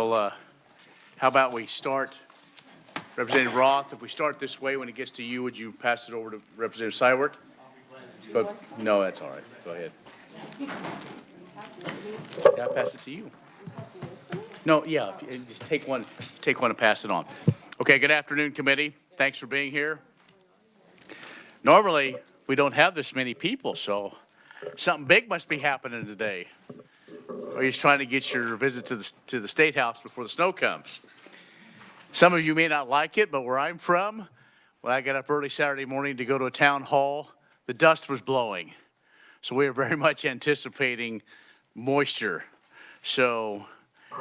Well, how about we start, Representative Roth, if we start this way, when it gets to you, would you pass it over to Representative Seiwert? No, that's all right. Go ahead. Yeah, I'll pass it to you. No, yeah, just take one and pass it on. Okay, good afternoon, committee. Thanks for being here. Normally, we don't have this many people, so something big must be happening today. Or you're trying to get your visit to the State House before the snow comes. Some of you may not like it, but where I'm from, when I got up early Saturday morning to go to a town hall, the dust was blowing. So we are very much anticipating moisture. So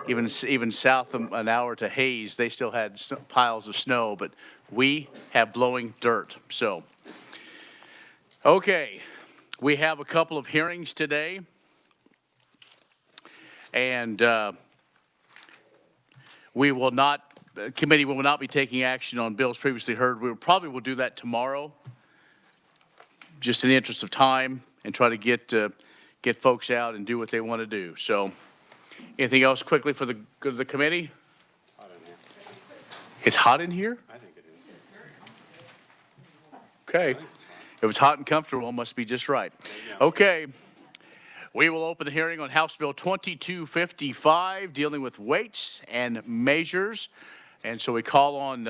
even south of an hour to Hayes, they still had piles of snow, but we have blowing dirt. So, okay, we have a couple of hearings today. And committee will not be taking action on bills previously heard. We probably will do that tomorrow, just in the interest of time, and try to get folks out and do what they want to do. So, anything else quickly for the good of the committee? Hot in here. It's hot in here? I think it is. Okay. If it's hot and comfortable, it must be just right. Okay. We will open the hearing on House Bill 2255, dealing with weights and measures. And so we call on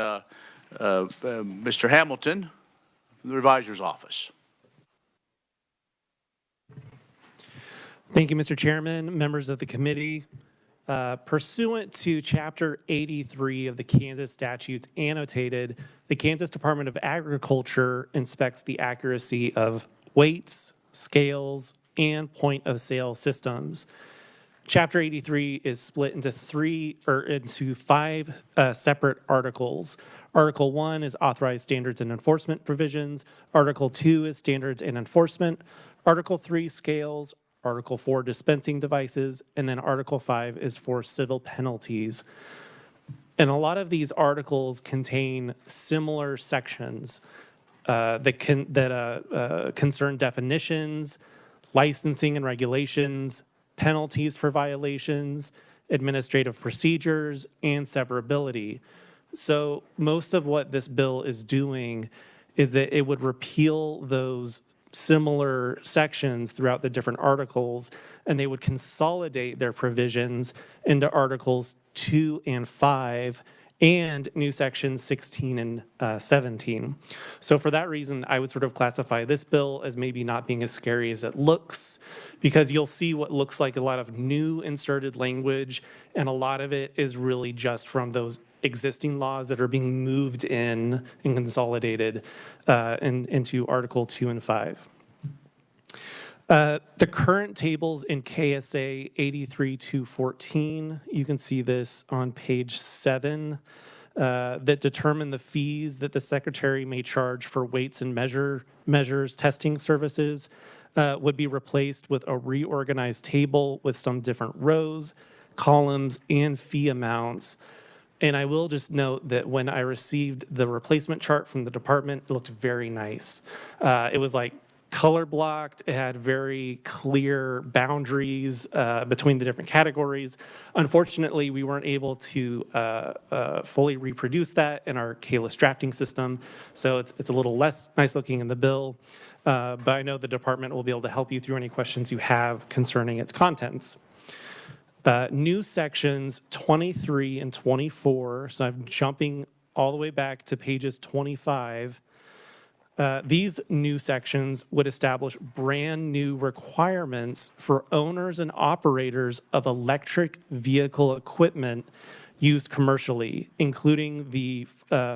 Mr. Hamilton from the Revisor's Office. Thank you, Mr. Chairman, members of the committee. Pursuant to Chapter 83 of the Kansas statutes annotated, the Kansas Department of Agriculture inspects the accuracy of weights, scales, and point-of-sale systems. Chapter 83 is split into five separate articles. Article 1 is authorized standards and enforcement provisions. Article 2 is standards and enforcement. Article 3, scales. Article 4, dispensing devices. And then Article 5 is for civil penalties. And a lot of these articles contain similar sections that concern definitions, licensing and regulations, penalties for violations, administrative procedures, and severability. So most of what this bill is doing is that it would repeal those similar sections throughout the different articles, and they would consolidate their provisions into Articles 2 and 5, and new sections 16 and 17. So for that reason, I would sort of classify this bill as maybe not being as scary as it looks, because you'll see what looks like a lot of new inserted language, and a lot of it is really just from those existing laws that are being moved in and consolidated into Article 2 and 5. The current tables in KSA 83-214, you can see this on page 7, that determine the fees that the secretary may charge for weights and measures testing services, would be replaced with a reorganized table with some different rows, columns, and fee amounts. And I will just note that when I received the replacement chart from the department, it looked very nice. It was like color blocked. It had very clear boundaries between the different categories. Unfortunately, we weren't able to fully reproduce that in our KLIS drafting system, so it's a little less nice looking in the bill. But I know the department will be able to help you through any questions you have concerning its contents. New sections 23 and 24, so I'm jumping all the way back to pages 25. These new sections would establish brand new requirements for owners and operators of electric vehicle equipment used commercially, including the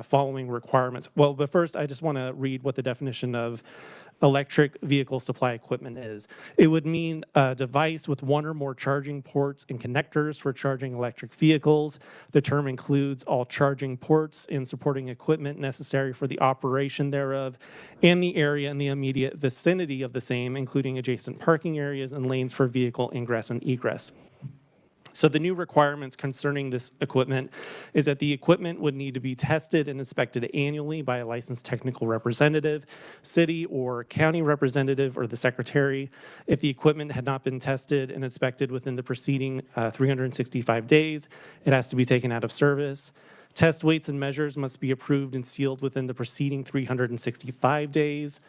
following requirements. Well, but first, I just want to read what the definition of electric vehicle supply equipment is. It would mean a device with one or more charging ports and connectors for charging electric vehicles. The term includes all charging ports and supporting equipment necessary for the operation thereof, and the area in the immediate vicinity of the same, including adjacent parking areas and lanes for vehicle ingress and egress. So the new requirements concerning this equipment is that the equipment would need to be tested and inspected annually by a licensed technical representative, city or county representative, or the secretary. If the equipment had not been tested and inspected within the preceding 365 days, it has to be taken out of service. Test weights and measures must be approved and sealed within the preceding 365 days.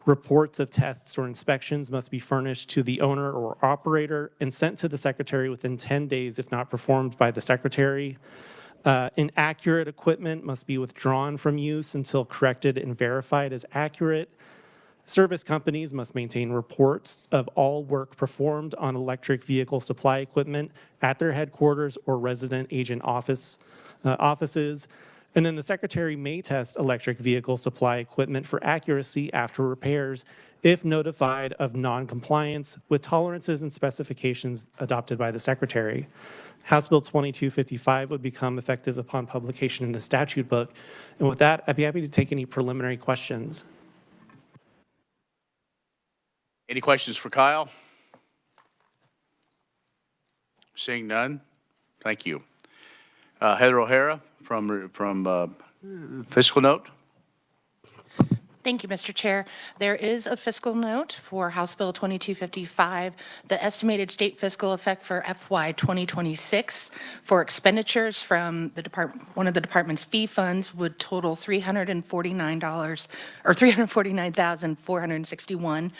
Reports of tests or inspections must be furnished to the owner or operator and sent to the secretary within 10 days if not performed by the secretary. Inaccurate equipment must be withdrawn from use until corrected and verified as accurate. Service companies must maintain reports of all work performed on electric vehicle supply equipment at their headquarters or resident agent offices. And then the secretary may test electric vehicle supply equipment for accuracy after repairs if notified of non-compliance with tolerances and specifications adopted by the secretary. House Bill 2255 would become effective upon publication in the statute book. And with that, I'd be happy to take any preliminary questions. Any questions for Kyle? Seeing none, thank you. Heather O'Hara from Fiscal Note. Thank you, Mr. Chair. There is a fiscal note for House Bill 2255. The estimated state fiscal effect for FY 2026 for expenditures from the one of the department's fee funds would total $349 or $349,461.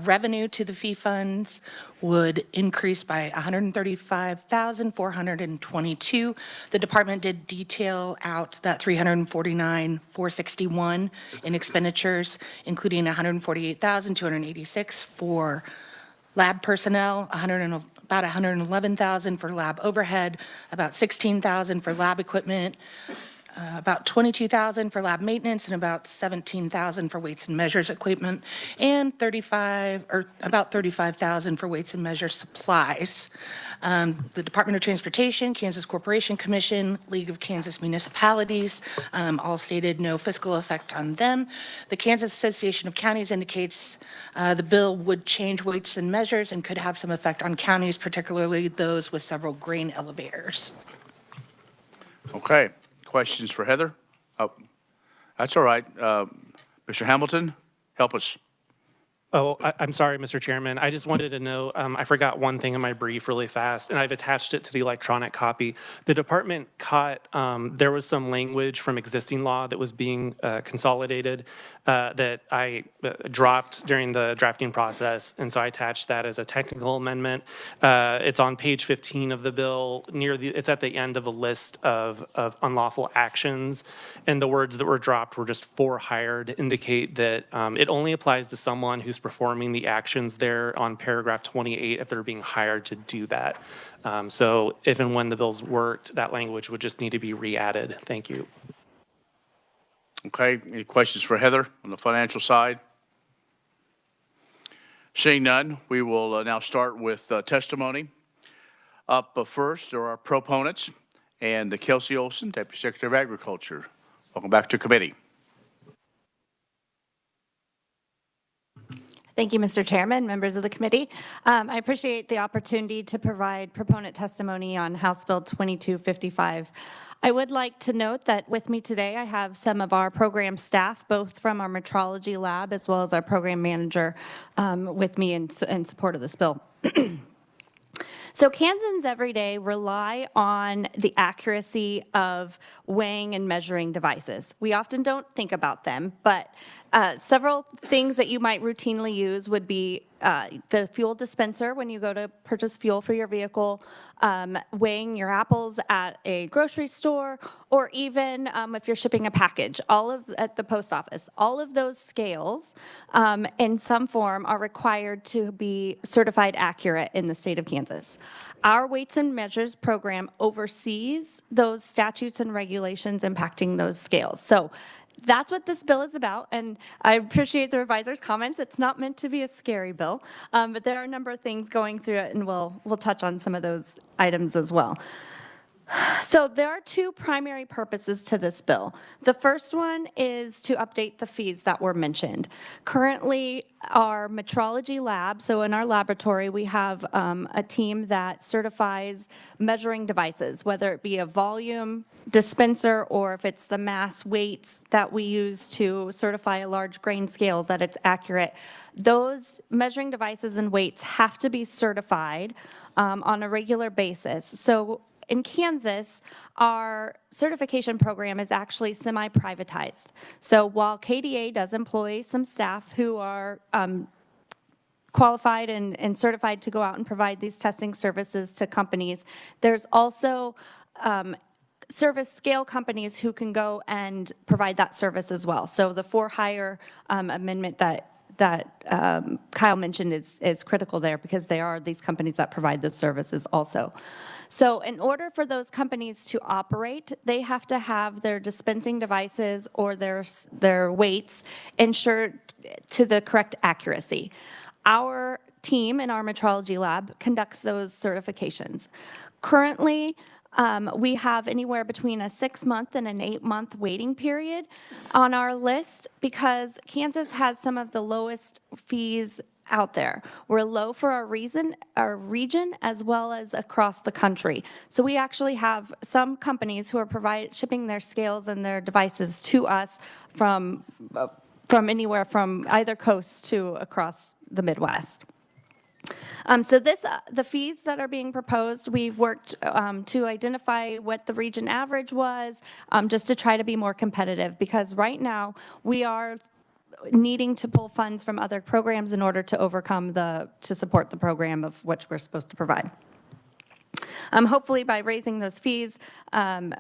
Revenue to the fee funds would increase by $135,422. The department did detail out that $349,461 in expenditures, including $148,286 for lab personnel, about $111,000 for lab overhead, about $16,000 for lab equipment, about $22,000 for lab maintenance, and about $17,000 for weights and measures equipment, and about $35,000 for weights and measures supplies. The Department of Transportation, Kansas Corporation Commission, League of Kansas Municipalities, all stated no fiscal effect on them. The Kansas Association of Counties indicates the bill would change weights and measures and could have some effect on counties, particularly those with several grain elevators. Okay. Questions for Heather? Oh, that's all right. Mr. Hamilton, help us. Oh, I'm sorry, Mr. Chairman. I just wanted to know, I forgot one thing in my brief really fast, and I've attached it to the electronic copy. The department caught, there was some language from existing law that was being consolidated that I dropped during the drafting process, and so I attached that as a technical amendment. It's on page 15 of the bill. It's at the end of a list of unlawful actions, and the words that were dropped were just for hire to indicate that it only applies to someone who's performing the actions there on paragraph 28 if they're being hired to do that. So if and when the bill's worked, that language would just need to be re-added. Thank you. Okay, any questions for Heather on the financial side? Seeing none, we will now start with testimony. Up first are our proponents, and Kelsey Olson, Deputy Secretary of Agriculture. Welcome back to committee. Thank you, Mr. Chairman, members of the committee. I appreciate the opportunity to provide proponent testimony on House Bill 2255. I would like to note that with me today, I have some of our program staff, both from our metrology lab as well as our program manager with me in support of this bill. So Kansans every day rely on the accuracy of weighing and measuring devices. We often don't think about them, but several things that you might routinely use would be the fuel dispenser when you go to purchase fuel for your vehicle, weighing your apples at a grocery store, or even if you're shipping a package, at the post office. All of those scales in some form are required to be certified accurate in the state of Kansas. Our weights and measures program oversees those statutes and regulations impacting those scales. So that's what this bill is about, and I appreciate the reviser's comments. It's not meant to be a scary bill, but there are a number of things going through it, and we'll touch on some of those items as well. So there are two primary purposes to this bill. The first one is to update the fees that were mentioned. Currently, our metrology lab, so in our laboratory, we have a team that certifies measuring devices, whether it be a volume dispenser or if it's the mass weights that we use to certify a large grain scale that it's accurate. Those measuring devices and weights have to be certified on a regular basis. So in Kansas, our certification program is actually semi-privatized. So while KDA does employ some staff who are qualified and certified to go out and provide these testing services to companies, there's also service scale companies who can go and provide that service as well. So the for-hire amendment that Kyle mentioned is critical there because they are these companies that provide those services also. So in order for those companies to operate, they have to have their dispensing devices or their weights insured to the correct accuracy. Our team in our metrology lab conducts those certifications. Currently, we have anywhere between a 6-month and an 8-month waiting period on our list because Kansas has some of the lowest fees out there. We're low for our region as well as across the country. So we actually have some companies who are shipping their scales and their devices to us from anywhere from either coast to across the Midwest. So the fees that are being proposed, we've worked to identify what the region average was, just to try to be more competitive, because right now we are needing to pull funds from other programs in order to support the program of which we're supposed to provide. Hopefully by raising those fees,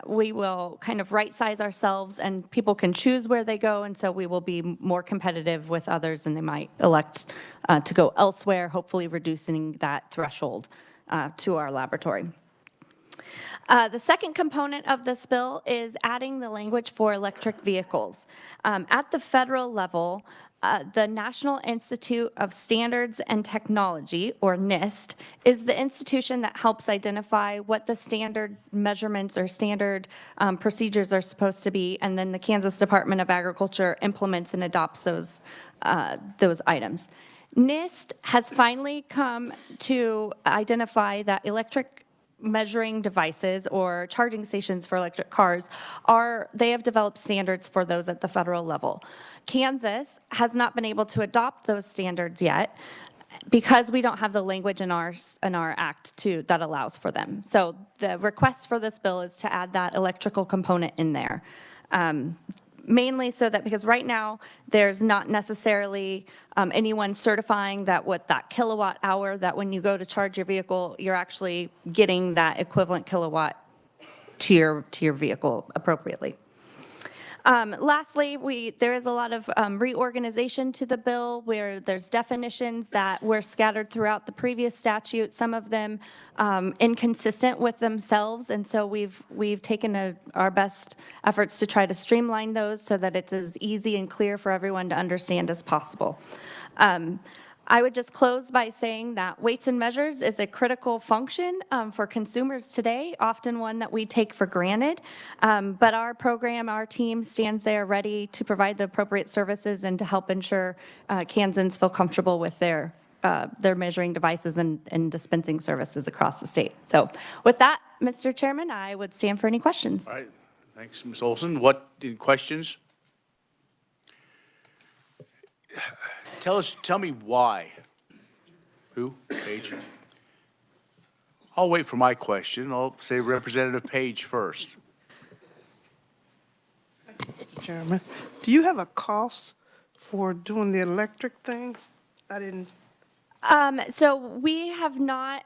we will kind of right-size ourselves and people can choose where they go, and so we will be more competitive with others and they might elect to go elsewhere, hopefully reducing that threshold to our laboratory. The second component of this bill is adding the language for electric vehicles. At the federal level, the National Institute of Standards and Technology, or NIST, is the institution that helps identify what the standard measurements or standard procedures are supposed to be, and then the Kansas Department of Agriculture implements and adopts those items. NIST has finally come to identify that electric measuring devices or charging stations for electric cars they have developed standards for those at the federal level. Kansas has not been able to adopt those standards yet because we don't have the language in our act that allows for them. So the request for this bill is to add that electrical component in there. Mainly so that because right now there's not necessarily anyone certifying that kilowatt hour, that when you go to charge your vehicle, you're actually getting that equivalent kilowatt to your vehicle appropriately. Lastly, there is a lot of reorganization to the bill where there's definitions that were scattered throughout the previous statute, some of them inconsistent with themselves, and so we've taken our best efforts to try to streamline those so that it's as easy and clear for everyone to understand as possible. I would just close by saying that weights and measures is a critical function for consumers today, often one that we take for granted. But our program, our team stands there ready to provide the appropriate services and to help ensure Kansans feel comfortable with their measuring devices and dispensing services across the state. So with that, Mr. Chairman, I would stand for any questions. All right. Thanks, Ms. Olson. Questions? Tell me why. Who? Page? I'll wait for my question. I'll say Representative Page first. Mr. Chairman, do you have a cost for doing the electric things? I didn't. So we have not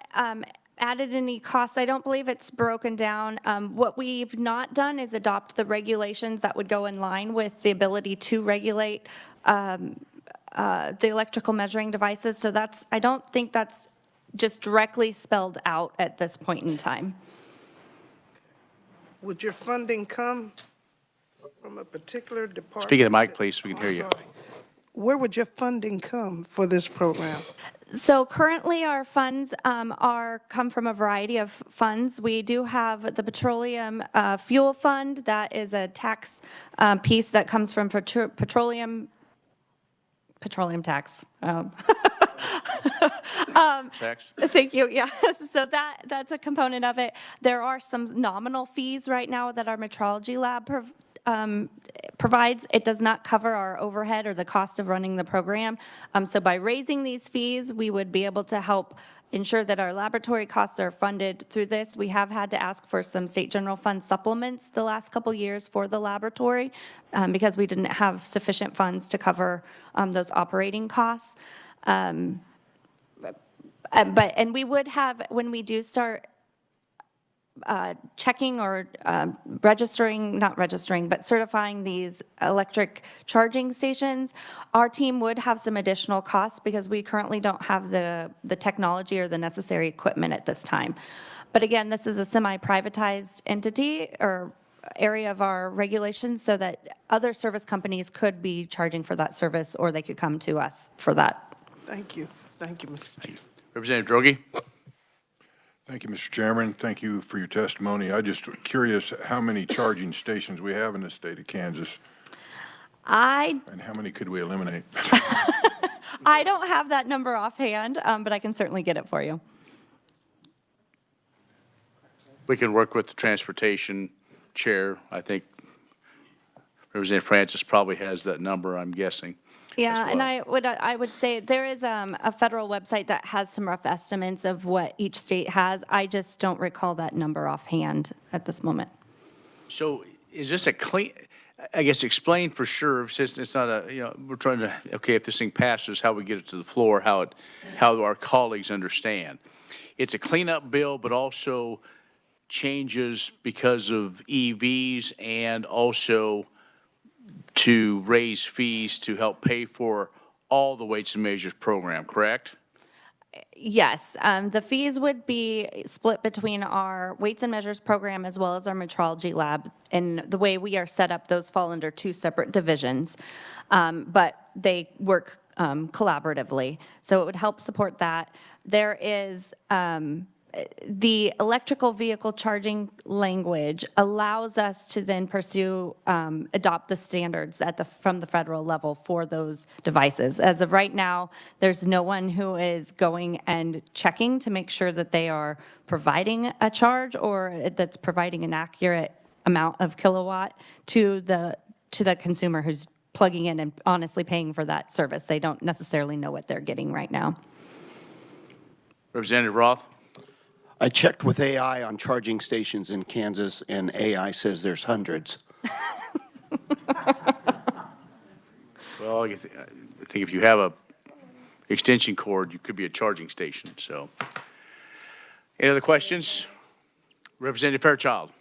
added any costs. I don't believe it's broken down. What we've not done is adopt the regulations that would go in line with the ability to regulate the electrical measuring devices. So I don't think that's just directly spelled out at this point in time. Would your funding come from a particular department? Speak of the mic, please, so we can hear you. Sorry. Where would your funding come for this program? So currently, our funds come from a variety of funds. We do have the petroleum fuel fund. That is a tax piece that comes from petroleum tax. Tax? Thank you. Yeah. So that's a component of it. There are some nominal fees right now that our metrology lab provides. It does not cover our overhead or the cost of running the program. So by raising these fees, we would be able to help ensure that our laboratory costs are funded through this. We have had to ask for some state general fund supplements the last couple years for the laboratory because we didn't have sufficient funds to cover those operating costs. And we would have, when we do start checking or certifying these electric charging stations, our team would have some additional costs because we currently don't have the technology or the necessary equipment at this time. But again, this is a semi-privatized entity or area of our regulations so that other service companies could be charging for that service or they could come to us for that. Thank you. Thank you, Mr. Chair. Representative Droege? Thank you, Mr. Chairman. Thank you for your testimony. I'm just curious how many charging stations we have in the state of Kansas and how many could we eliminate? I don't have that number offhand, but I can certainly get it for you. We can work with the transportation chair. I think Representative Francis probably has that number, I'm guessing. Yeah, well. and I would say there is a federal website that has some rough estimates of what each state has. I just don't recall that number offhand at this moment. So is this a clean, I guess explain for sure, since it's not a, we're trying to, okay, if this thing passes, how we get it to the floor, how our colleagues understand. It's a cleanup bill, but also changes because of EVs and also to raise fees to help pay for all the weights and measures program, correct? Yes, the fees would be split between our weights and measures program as well as our metrology lab. And the way we are set up, those fall under two separate divisions, but they work collaboratively. So it would help support that. There is the electrical vehicle charging language allows us to then pursue, adopt the standards from the federal level for those devices. As of right now, there's no one who is going and checking to make sure that they are providing a charge or that's providing an accurate amount of kilowatt to the consumer who's plugging in and honestly paying for that service. They don't necessarily know what they're getting right now. Representative Roth? I checked with AI on charging stations in Kansas, and AI says there's hundreds. Well, I think if you have a extension cord, you could be a charging station, so. Any other questions? Representative Fairchild.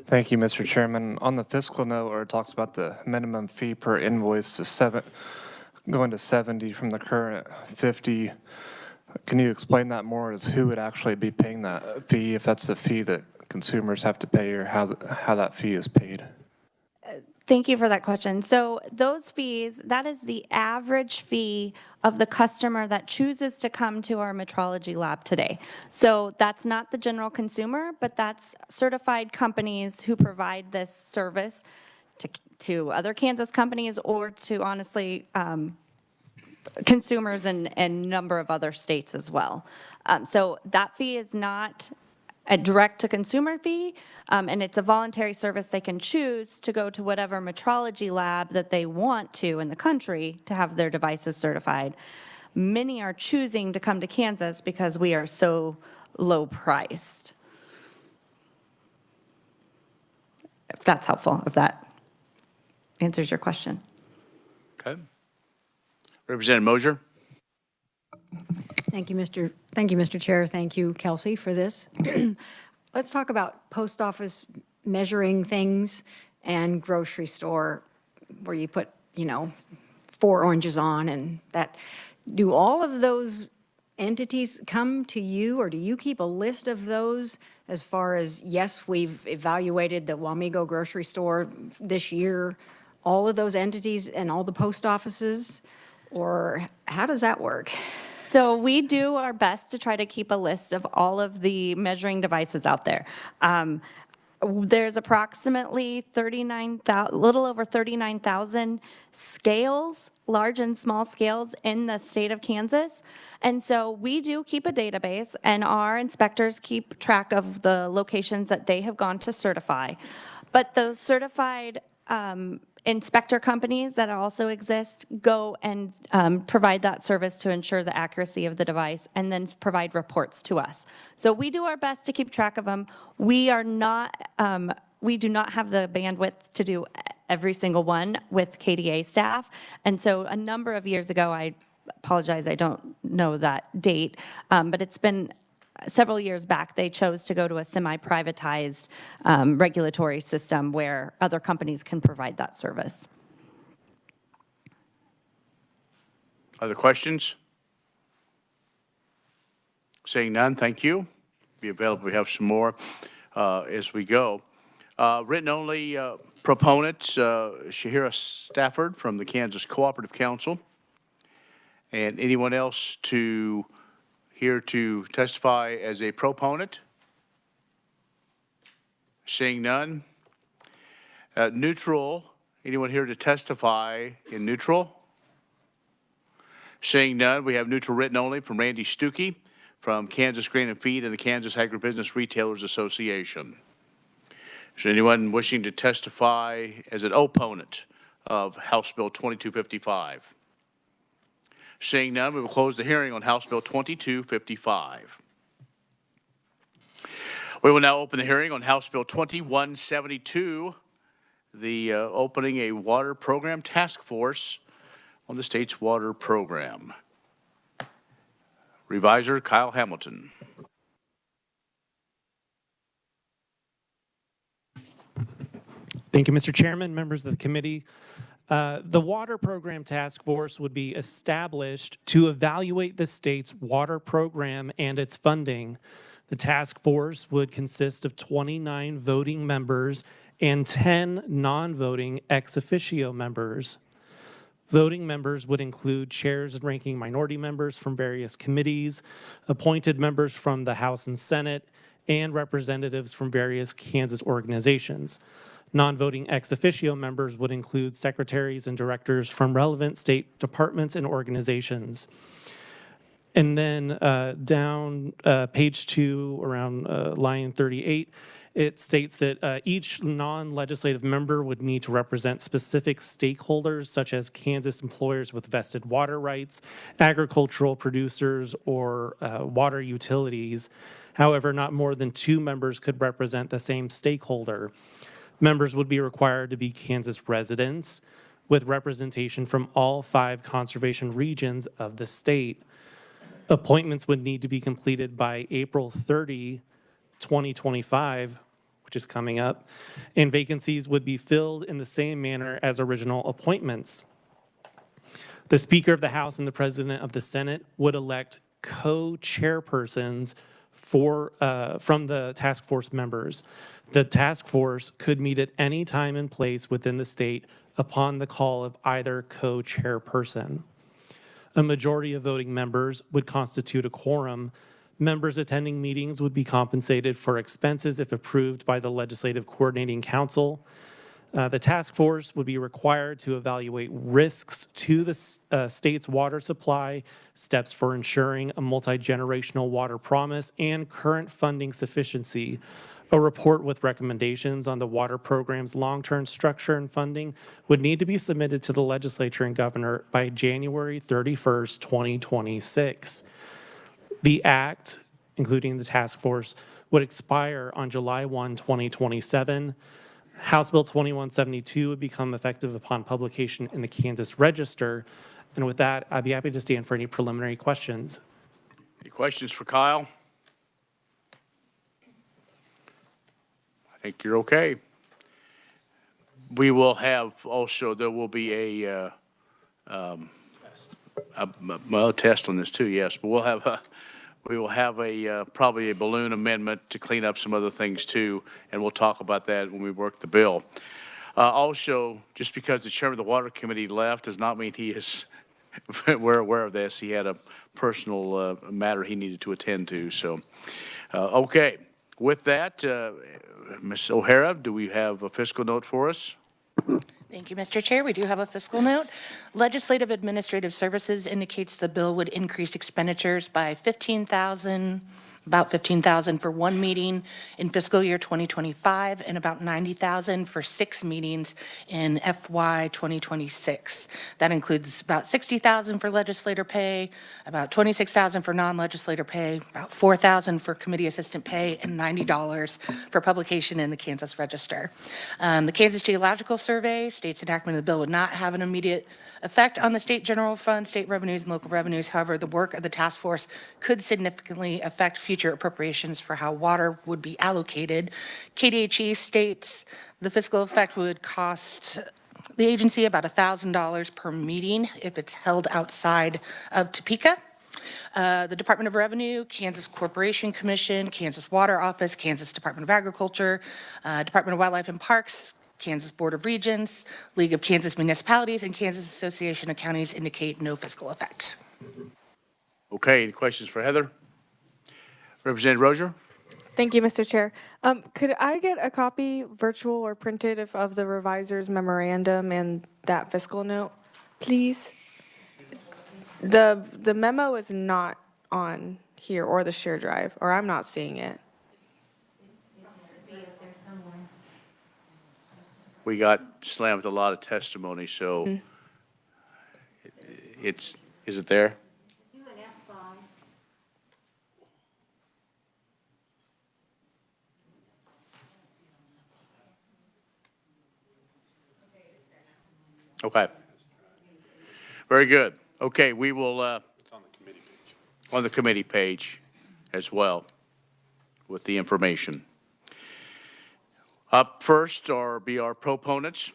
Thank you, Mr. Chairman. On the fiscal note where it talks about the minimum fee per invoice to going to 70 from the current 50, can you explain that more as who would actually be paying that fee, if that's the fee that consumers have to pay or how that fee is paid? Thank you for that question. So those fees, that is the average fee of the customer that chooses to come to our metrology lab today. So that's not the general consumer, but that's certified companies who provide this service to other Kansas companies or to honestly consumers in a number of other states as well. So that fee is not a direct-to-consumer fee, and it's a voluntary service. They can choose to go to whatever metrology lab that they want to in the country to have their devices certified. Many are choosing to come to Kansas because we are so low-priced. If that's helpful, if that answers your question. Okay. Representative Mosier. Thank you, Mr. Chair. Thank you, Kelsey, for this. Let's talk about post office measuring things and grocery store where you put, 4 oranges on and that. Do all of those entities come to you, or do you keep a list of those as far as, yes, we've evaluated the Wamego grocery store this year, all of those entities and all the post offices? Or how does that work? So we do our best to try to keep a list of all of the measuring devices out there. There's approximately 39,000, little over 39,000 scales, large and small scales in the state of Kansas. And so we do keep a database, and our inspectors keep track of the locations that they have gone to certify. But those certified inspector companies that also exist go and provide that service to ensure the accuracy of the device and then provide reports to us. So we do our best to keep track of them. We are not, we do not have the bandwidth to do every single one with KDA staff. And so a number of years ago, I apologize, I don't know that date, but it's been several years back, they chose to go to a semi-privatized regulatory system where other companies can provide that service. Other questions? Seeing none, thank you. Be available, we have some more as we go. Written only proponent, Shahira Stafford from the Kansas Cooperative Council. And anyone else here to testify as a proponent? Seeing none. Neutral, anyone here to testify in neutral? Seeing none, we have neutral written only from Randy Stuckey from Kansas Grain and Feed and the Kansas Agribusiness Retailers Association. Is there anyone wishing to testify as an opponent of House Bill 2255? Seeing none, we will close the hearing on House Bill 2255. We will now open the hearing on House Bill 2172, the opening a water program task force on the state's water program. Reviser Kyle Hamilton. Thank you, Mr. Chairman, members of the committee. The Water Program Task Force would be established to evaluate the state's water program and its funding. The task force would consist of 29 voting members and 10 non-voting ex officio members. Voting members would include chairs and ranking minority members from various committees, appointed members from the House and Senate, and representatives from various Kansas organizations. Non-voting ex officio members would include secretaries and directors from relevant state departments and organizations. And then down page 2, around line 38, it states that each non-legislative member would need to represent specific stakeholders, such as Kansas employers with vested water rights, agricultural producers, or water utilities. However, not more than 2 members could represent the same stakeholder. Members would be required to be Kansas residents with representation from all 5 conservation regions of the state. Appointments would need to be completed by April 30, 2025, which is coming up, and vacancies would be filled in the same manner as original appointments. The Speaker of the House and the President of the Senate would elect co-chairpersons from the task force members. The task force could meet at any time and place within the state upon the call of either co-chairperson. A majority of voting members would constitute a quorum. Members attending meetings would be compensated for expenses if approved by the Legislative Coordinating Council. The task force would be required to evaluate risks to the state's water supply, steps for ensuring a multi-generational water promise, and current funding sufficiency. A report with recommendations on the water program's long-term structure and funding would need to be submitted to the legislature and governor by January 31st, 2026. The act, including the task force, would expire on July 1, 2027. House Bill 2172 would become effective upon publication in the Kansas Register. And with that, I'd be happy to stand for any preliminary questions. Any questions for Kyle? I think you're okay. We will have also, there will be a test on this too, yes, but we will have probably a balloon amendment to clean up some other things too, and we'll talk about that when we work the bill. Also, just because the chairman of the Water Committee left does not mean he is we're aware of this. He had a personal matter he needed to attend to, so. Okay, with that, Ms. O'Hara, do we have a fiscal note for us? Thank you, Mr. Chair. We do have a fiscal note. Legislative Administrative Services indicates the bill would increase expenditures by about 15,000 for one meeting in fiscal year 2025 and about 90,000 for 6 meetings in FY 2026. That includes about 60,000 for legislator pay, about 26,000 for non-legislator pay, about 4,000 for committee assistant pay, and $90 for publication in the Kansas Register. The Kansas Geological Survey states enactment of the bill would not have an immediate effect on the state general fund, state revenues, and local revenues. However, the work of the task force could significantly affect future appropriations for how water would be allocated. KDHE states the fiscal effect would cost the agency about $1,000 per meeting if it's held outside of Topeka. The Department of Revenue, Kansas Corporation Commission, Kansas Water Office, Kansas Department of Agriculture, Department of Wildlife and Parks, Kansas Board of Regents, League of Kansas Municipalities, and Kansas Association of Counties indicate no fiscal effect. Okay, any questions for Heather? Representative Rozier? Thank you, Mr. Chair. Could I get a copy, virtual or printed, of the reviser's memorandum and that fiscal note, please? The memo is not on here or the share drive, or I'm not seeing it. We got slammed with a lot of testimony, so is it there? Okay. Very good. Okay, we will, it's on the committee page. On the committee page as well with the information. Up first be our proponents,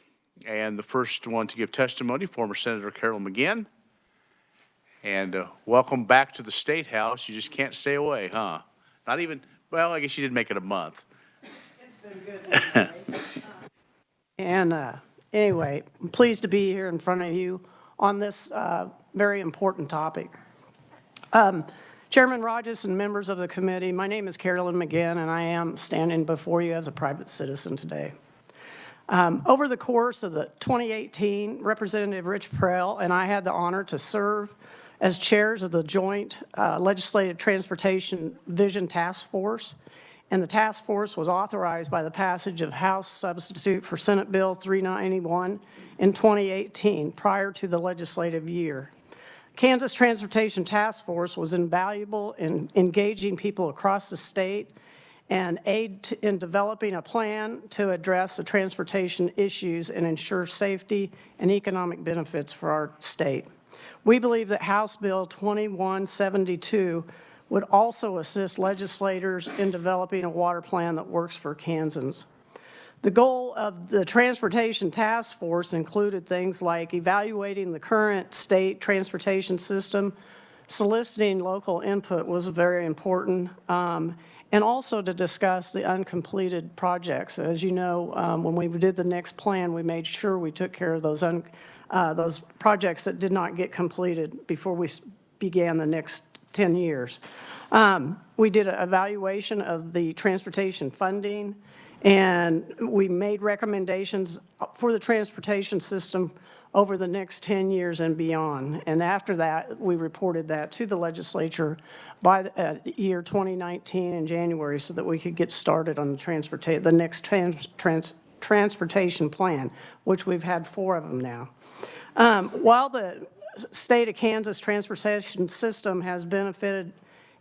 and the first one to give testimony, former Senator Carolyn McGinn. And welcome back to the State House. You just can't stay away, huh? Not even, well, I guess you did make it a month. It's been good. And anyway, I'm pleased to be here in front of you on this very important topic. Chairman Rogers and members of the committee, my name is Carolyn McGinn, and I am standing before you as a private citizen today. Over the course of the 2018, Representative Rich Prell and I had the honor to serve as chairs of the Joint Legislative Transportation Vision Task Force, and the task force was authorized by the passage of House Substitute for Senate Bill 391 in 2018, prior to the legislative year. Kansas Transportation Task Force was invaluable in engaging people across the state and aid in developing a plan to address the transportation issues and ensure safety and economic benefits for our state. We believe that House Bill 2172 would also assist legislators in developing a water plan that works for Kansans. The goal of the Transportation Task Force included things like evaluating the current state transportation system, soliciting local input was very important, and also to discuss the uncompleted projects. As you know, when we did the next plan, we made sure we took care of those projects that did not get completed before we began the next 10 years. We did an evaluation of the transportation funding, and we made recommendations for the transportation system over the next 10 years and beyond. And after that, we reported that to the legislature by the year 2019 in January so that we could get started on the next transportation plan, which we've had 4 of them now. While the state of Kansas transportation system has benefited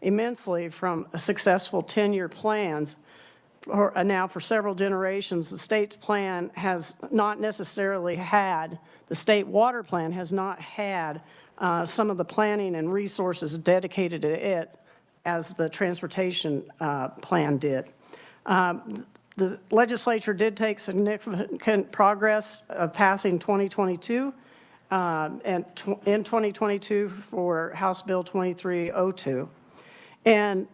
immensely from successful 10-year plans, now for several generations, the state's plan has not necessarily had, the state water plan has not had some of the planning and resources dedicated to it as the transportation plan did. The legislature did take significant progress of passing 2022 and in 2022 for House Bill 2302. And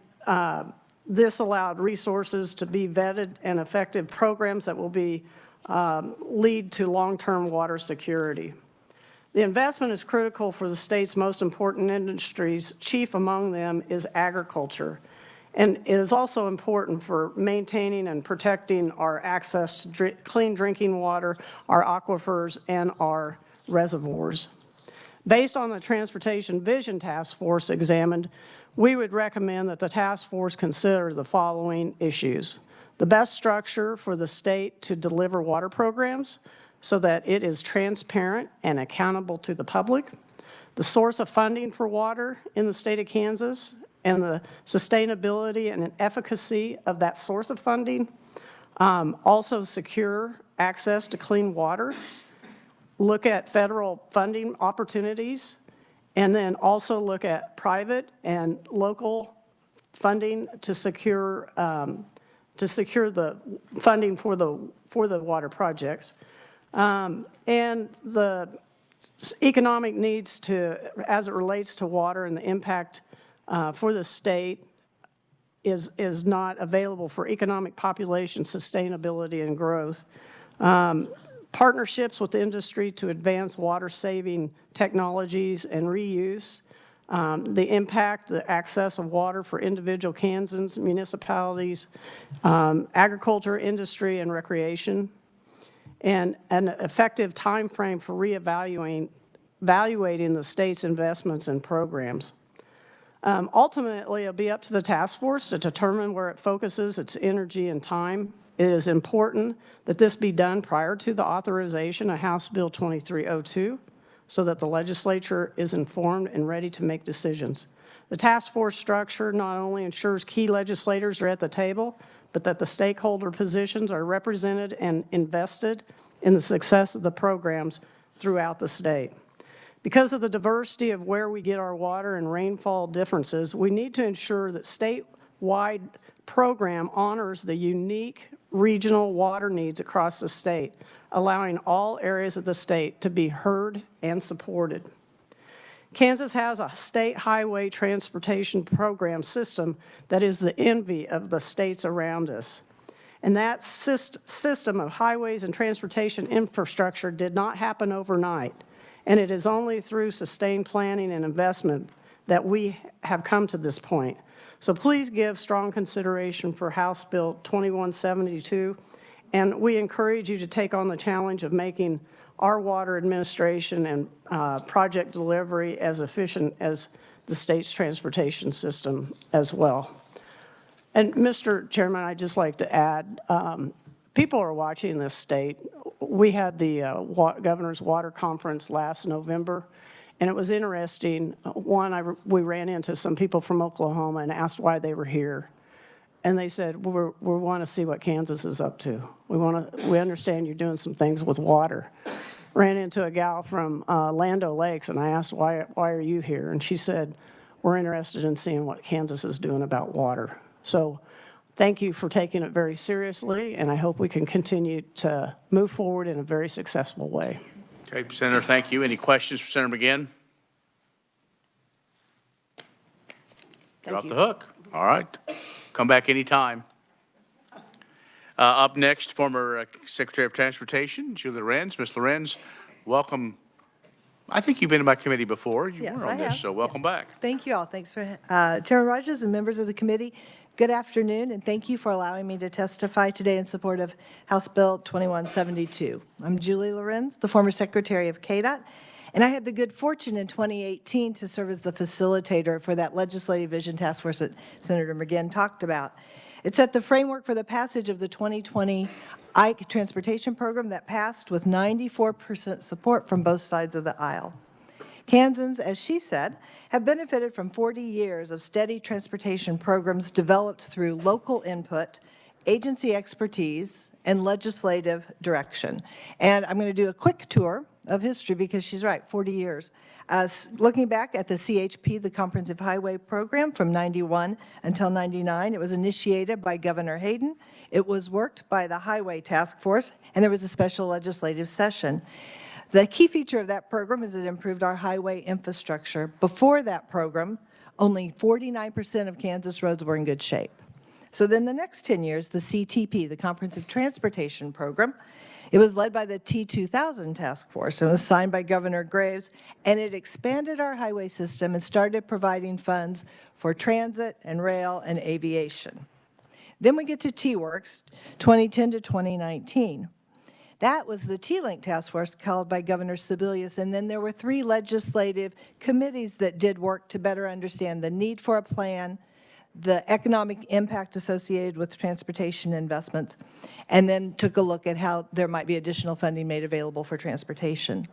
this allowed resources to be vetted and effective programs that will be lead to long-term water security. The investment is critical for the state's most important industries. Chief among them is agriculture. And it is also important for maintaining and protecting our access to clean drinking water, our aquifers, and our reservoirs. Based on the Transportation Vision Task Force examined, we would recommend that the task force consider the following issues: the best structure for the state to deliver water programs so that it is transparent and accountable to the public, the source of funding for water in the state of Kansas, and the sustainability and efficacy of that source of funding, also secure access to clean water, look at federal funding opportunities, and then also look at private and local funding to secure the funding for the water projects, and the economic needs as it relates to water and the impact for the state is not available for economic population sustainability and growth. Partnerships with industry to advance water-saving technologies and reuse, the impact, the access of water for individual Kansans, municipalities, agriculture, industry, and recreation, and an effective time frame for evaluating the state's investments and programs. Ultimately, it'll be up to the task force to determine where it focuses its energy and time. It is important that this be done prior to the authorization of House Bill 2302 so that the legislature is informed and ready to make decisions. The task force structure not only ensures key legislators are at the table, but that the stakeholder positions are represented and invested in the success of the programs throughout the state. Because of the diversity of where we get our water and rainfall differences, we need to ensure that statewide program honors the unique regional water needs across the state, allowing all areas of the state to be heard and supported. Kansas has a state highway transportation program system that is the envy of the states around us. And that system of highways and transportation infrastructure did not happen overnight. And it is only through sustained planning and investment that we have come to this point. So please give strong consideration for House Bill 2172, and we encourage you to take on the challenge of making our water administration and project delivery as efficient as the state's transportation system as well. And Mr. Chairman, I'd just like to add, people are watching this state. We had the Governor's Water Conference last November, and it was interesting. One, we ran into some people from Oklahoma and asked why they were here. And they said, we want to see what Kansas is up to. We understand you're doing some things with water. Ran into a gal from Land O'Lakes, and I asked, why are you here? And she said, we're interested in seeing what Kansas is doing about water. So thank you for taking it very seriously, and I hope we can continue to move forward in a very successful way. Okay, Senator, thank you. Any questions for Senator McGinn? You're off the hook. All right. Come back anytime. Up next, former Secretary of Transportation, Julie Lorenz. Ms. Lorenz, welcome. I think you've been in my committee before. You were on this, so welcome back. Thank you all. Thanks for Chairman Rogers and members of the committee. Good afternoon, and thank you for allowing me to testify today in support of House Bill 2172. I'm Julie Lorenz, the former Secretary of KDOT, and I had the good fortune in 2018 to serve as the facilitator for that Legislative Vision Task Force that Senator McGinn talked about. It set the framework for the passage of the 2020 IKE transportation program that passed with 94% support from both sides of the aisle. Kansans, as she said, have benefited from 40 years of steady transportation programs developed through local input, agency expertise, and legislative direction. And I'm going to do a quick tour of history because she's right, 40 years. Looking back at the CHP, the Comprehensive Highway Program, from 91 until 99, it was initiated by Governor Hayden. It was worked by the Highway Task Force, and there was a special legislative session. The key feature of that program is it improved our highway infrastructure. Before that program, only 49% of Kansas roads were in good shape. So then the next 10 years, the CTP, the Comprehensive Transportation Program, It was led by the T2000 task force and was signed by Governor Graves, and it expanded our highway system and started providing funds for transit and rail and aviation. Then we get to T-Works, 2010 to 2019. That was the T-Link task force called by Governor Sebelius, and then there were 3 legislative committees that did work to better understand the need for a plan, the economic impact associated with transportation investments, and then took a look at how there might be additional funding made available for transportation.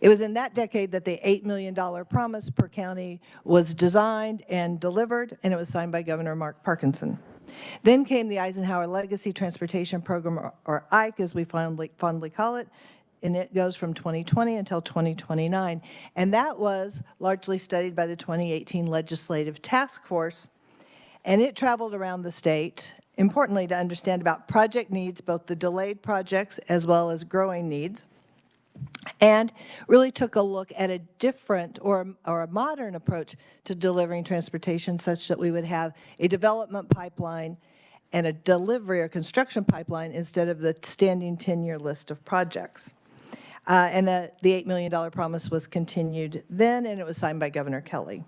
It was in that decade that the $8 million promise per county was designed and delivered, and it was signed by Governor Mark Parkinson. Then came the Eisenhower Legacy Transportation Program, or IKE, as we fondly call it, and it goes from 2020 until 2029. And that was largely studied by the 2018 Legislative Task Force, and it traveled around the state, importantly to understand about project needs, both the delayed projects as well as growing needs, and really took a look at a different or a modern approach to delivering transportation, such that we would have a development pipeline and a delivery or construction pipeline instead of the standing 10-year list of projects. And the $8 million promise was continued then, and it was signed by Governor Kelly.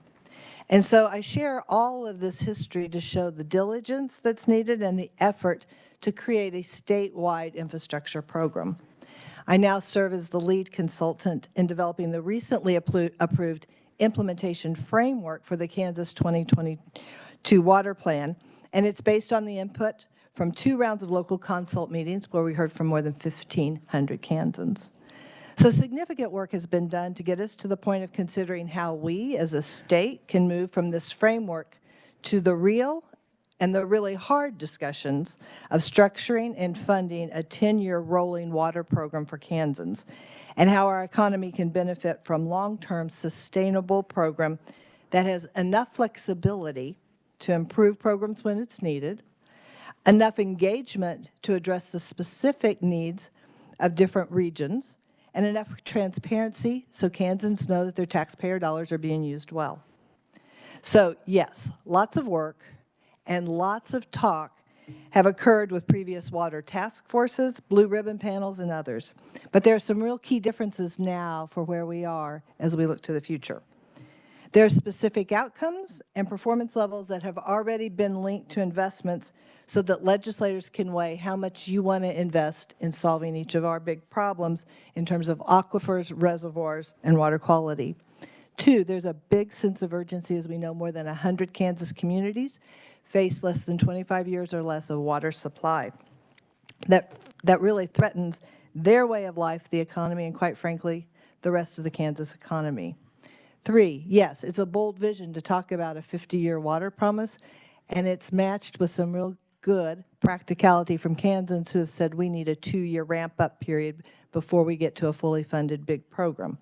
And so I share all of this history to show the diligence that's needed and the effort to create a statewide infrastructure program. I now serve as the lead consultant in developing the recently approved implementation framework for the Kansas 2022 Water Plan, and it's based on the input from 2 rounds of local consult meetings where we heard from more than 1,500 Kansans. So significant work has been done to get us to the point of considering how we as a state can move from this framework to the real and the really hard discussions of structuring and funding a 10-year rolling water program for Kansans, and how our economy can benefit from long-term sustainable program that has enough flexibility to improve programs when it's needed, enough engagement to address the specific needs of different regions, and enough transparency so Kansans know that their taxpayer dollars are being used well. So yes, lots of work and lots of talk have occurred with previous water task forces, blue ribbon panels, and others. But there are some real key differences now for where we are as we look to the future. There are specific outcomes and performance levels that have already been linked to investments so that legislators can weigh how much you want to invest in solving each of our big problems in terms of aquifers, reservoirs, and water quality. 2, there's a big sense of urgency as we know more than 100 Kansas communities face less than 25 years or less of water supply. That really threatens their way of life, the economy, and quite frankly, the rest of the Kansas economy. 3, yes, it's a bold vision to talk about a 50-year water promise, and it's matched with some real good practicality from Kansans who have said we need a 2-year ramp-up period before we get to a fully funded big program.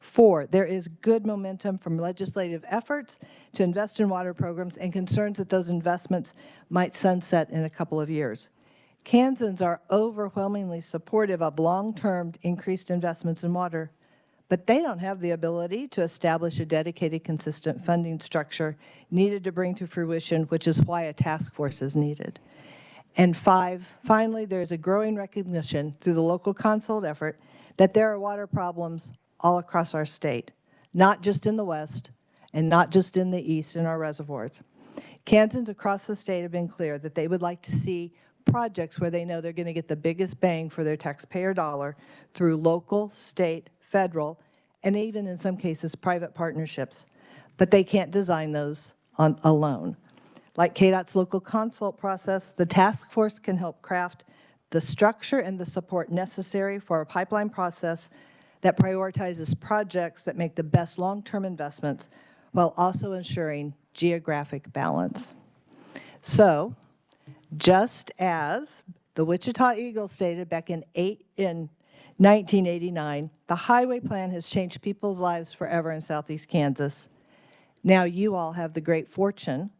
4, there is good momentum from legislative efforts to invest in water programs and concerns that those investments might sunset in a couple of years. Kansans are overwhelmingly supportive of long-term increased investments in water, but they don't have the ability to establish a dedicated, consistent funding structure needed to bring to fruition, which is why a task force is needed. And 5, finally, there's a growing recognition through the local consult effort that there are water problems all across our state, not just in the West and not just in the East in our reservoirs. Kansans across the state have been clear that they would like to see projects where they know they're going to get the biggest bang for their taxpayer dollar through local, state, federal, and even in some cases private partnerships. But they can't design those alone. Like KDOT's local consult process, the task force can help craft the structure and the support necessary for a pipeline process that prioritizes projects that make the best long-term investments while also ensuring geographic balance. So, just as the Wichita Eagle stated back in 1989, the highway plan has changed people's lives forever in Southeast Kansas. Now you all have the great fortune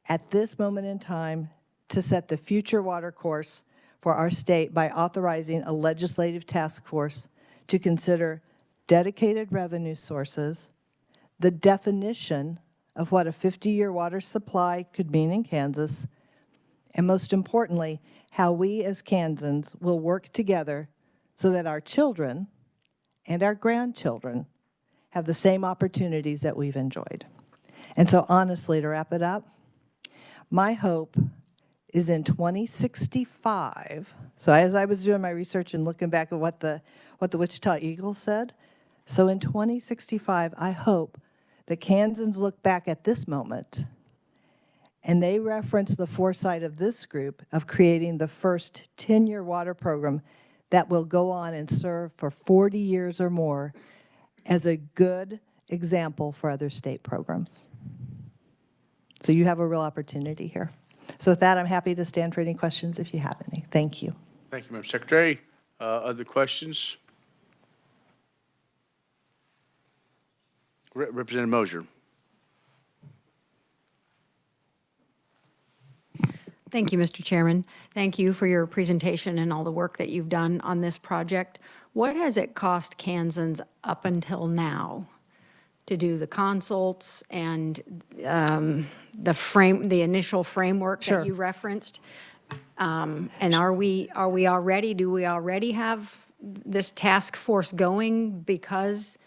at this moment in time to set the future water course for our state by authorizing a legislative task force to consider dedicated revenue sources, the definition of what a 50-year water supply could mean in Kansas, and most importantly, how we as Kansans will work together so that our children and our grandchildren have the same opportunities that we've enjoyed. And so honestly, to wrap it up, my hope is in 2065. So as I was doing my research and looking back at what the Wichita Eagle said, so in 2065, I hope that Kansans look back at this moment and they reference the foresight of this group of creating the first 10-year water program that will go on and serve for 40 years or more as a good example for other state programs. So you have a real opportunity here. So with that, I'm happy to stand for any questions if you have any. Thank you. Thank you, Madam Secretary. Other questions? Representative Mosier. Thank you, Mr. Chairman. Thank you for your presentation and all the work that you've done on this project. What has it cost Kansans up until now to do the consults and the initial framework Sure. that you referenced? And do we already have this task force going because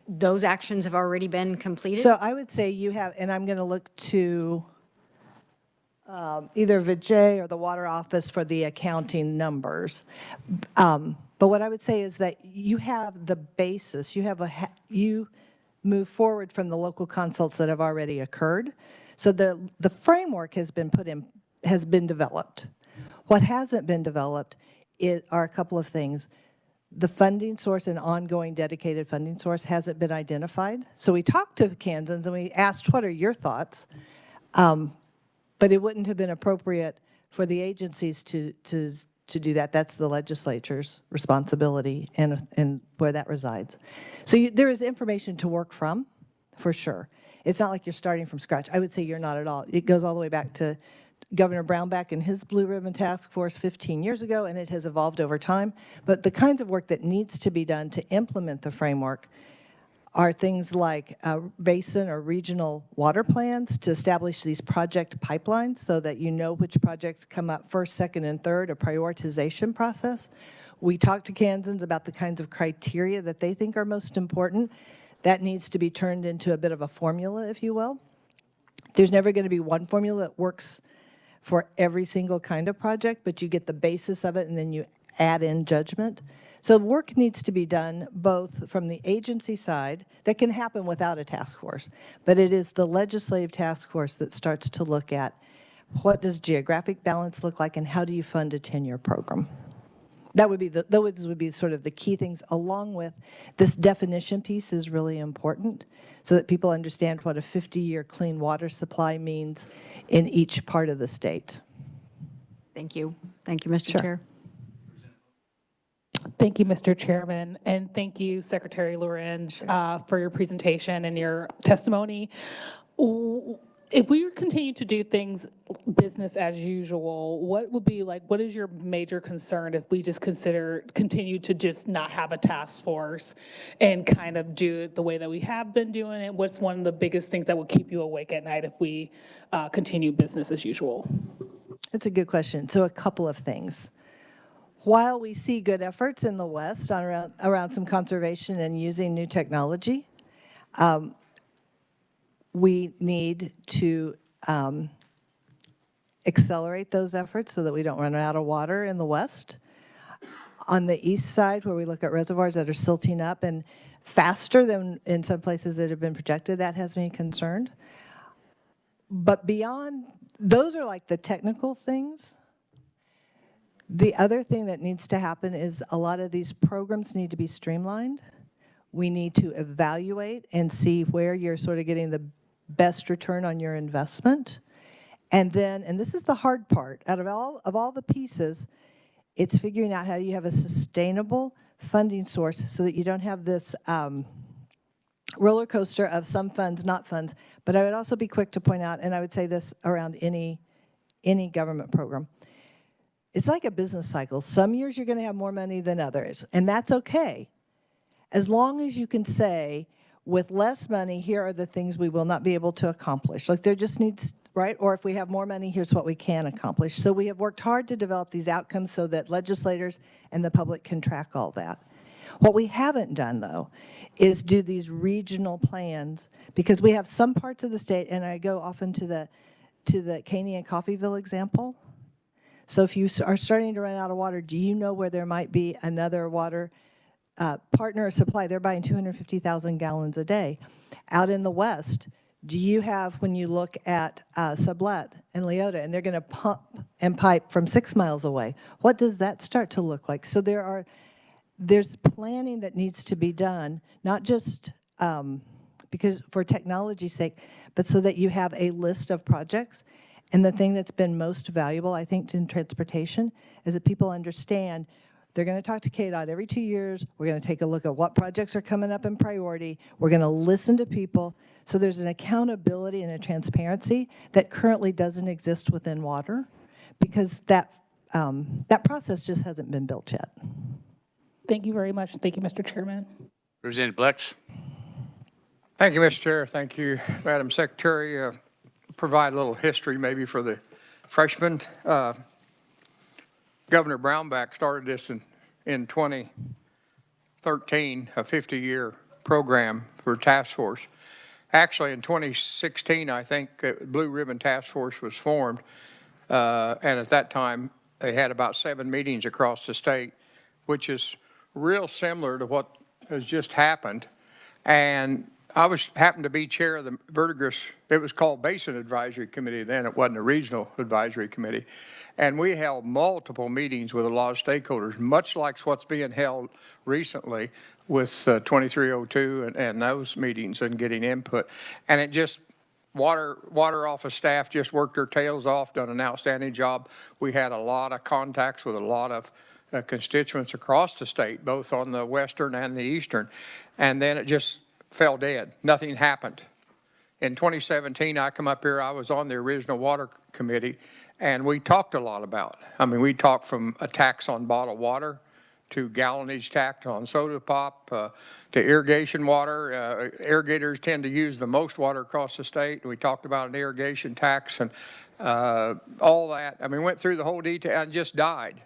those actions have already been completed? So I would say you have, and I'm going to look to either Vijay or the Water Office for the accounting numbers. But what I would say is that you have the basis. You move forward from the local consults that have already occurred. So the framework has been developed. What hasn't been developed are a couple of things. The funding source and ongoing dedicated funding source hasn't been identified. So we talked to Kansans and we asked, what are your thoughts? But it wouldn't have been appropriate for the agencies to do that. That's the legislature's responsibility and where that resides. So there is information to work from, for sure. It's not like you're starting from scratch. I would say you're not at all. It goes all the way back to Governor Brownback and his Blue Ribbon Task Force 15 years ago, and it has evolved over time. But the kinds of work that needs to be done to implement the framework are things like basin or regional water plans to establish these project pipelines so that you know which projects come up first, second, and third, a prioritization process. We talked to Kansans about the kinds of criteria that they think are most important. That needs to be turned into a bit of a formula, if you will. There's never going to be one formula that works for every single kind of project, but you get the basis of it and then you add in judgment. So work needs to be done both from the agency side, that can happen without a task force, but it is the legislative task force that starts to look at what does geographic balance look like and how do you fund a 10-year program. Those would be sort of the key things, along with this definition piece is really important so that people understand what a 50-year clean water supply means in each part of the state. Thank you. Thank you, Mr. Sure. Chair. Thank you, Mr. Chairman, and thank you, Secretary Lorenz, for your presentation and your testimony. If we continue to do things business as usual, what is your major concern if we just continue to just not have a task force and kind of do it the way that we have been doing it? What's one of the biggest things that will keep you awake at night if we continue business as usual? That's a good question. So a couple of things. While we see good efforts in the West around some conservation and using new technology, we need to accelerate those efforts so that we don't run out of water in the West. On the east side, where we look at reservoirs that are silting up and faster than in some places that have been projected, that has me concerned. But beyond, those are like the technical things. The other thing that needs to happen is a lot of these programs need to be streamlined. We need to evaluate and see where you're sort of getting the best return on your investment. And then, and this is the hard part, out of all the pieces, it's figuring out how you have a sustainable funding source so that you don't have this roller coaster of some funds, not funds. But I would also be quick to point out, and I would say this around any government program, it's like a business cycle. Some years you're going to have more money than others, and that's okay. As long as you can say, with less money, here are the things we will not be able to accomplish. Like there just needs, right? Or if we have more money, here's what we can accomplish. So we have worked hard to develop these outcomes so that legislators and the public can track all that. What we haven't done, though, is do these regional plans, because we have some parts of the state, and I go often to the Caney and Coffeyville example. So if you are starting to run out of water, do you know where there might be another water partner or supply? They're buying 250,000 gallons a day. Out in the west, do you have, when you look at Sublet and Leota, and they're going to pump and pipe from 6 miles away, what does that start to look like? So there's planning that needs to be done, not just because for technology's sake, but so that you have a list of projects. And the thing that's been most valuable, I think, in transportation is that people understand they're going to talk to KDOT every 2 years. We're going to take a look at what projects are coming up in priority. We're going to listen to people. So there's an accountability and a transparency that currently doesn't exist within water because that process just hasn't been built yet. Thank you very much. Thank you, Mr. Chairman. Representative Blex. Thank you, Mr. Chair. Thank you, Madam Secretary. Provide a little history maybe for the freshmen. Governor Brownback started this in 2013, a 50-year program for task force. Actually, in 2016, I think Blue Ribbon Task Force was formed, and at that time, they had about 7 meetings across the state, which is real similar to what has just happened. And I happened to be chair of the Verdigris, it was called Basin Advisory Committee then, it wasn't a regional advisory committee. And we held multiple meetings with a lot of stakeholders, much like what's being held recently with 2302 and those meetings and getting input. And it just, water office staff just worked their tails off, done an outstanding job. We had a lot of contacts with a lot of constituents across the state, both on the western and the eastern. And then it just fell dead. Nothing happened. In 2017, I come up here, I was on the original water committee, and we talked a lot about it. I mean, we talked from a tax on bottled water to gallonage tax on soda pop, to irrigation water. Irrigators tend to use the most water across the state. We talked about an irrigation tax and all that. I mean, went through the whole detail and just died.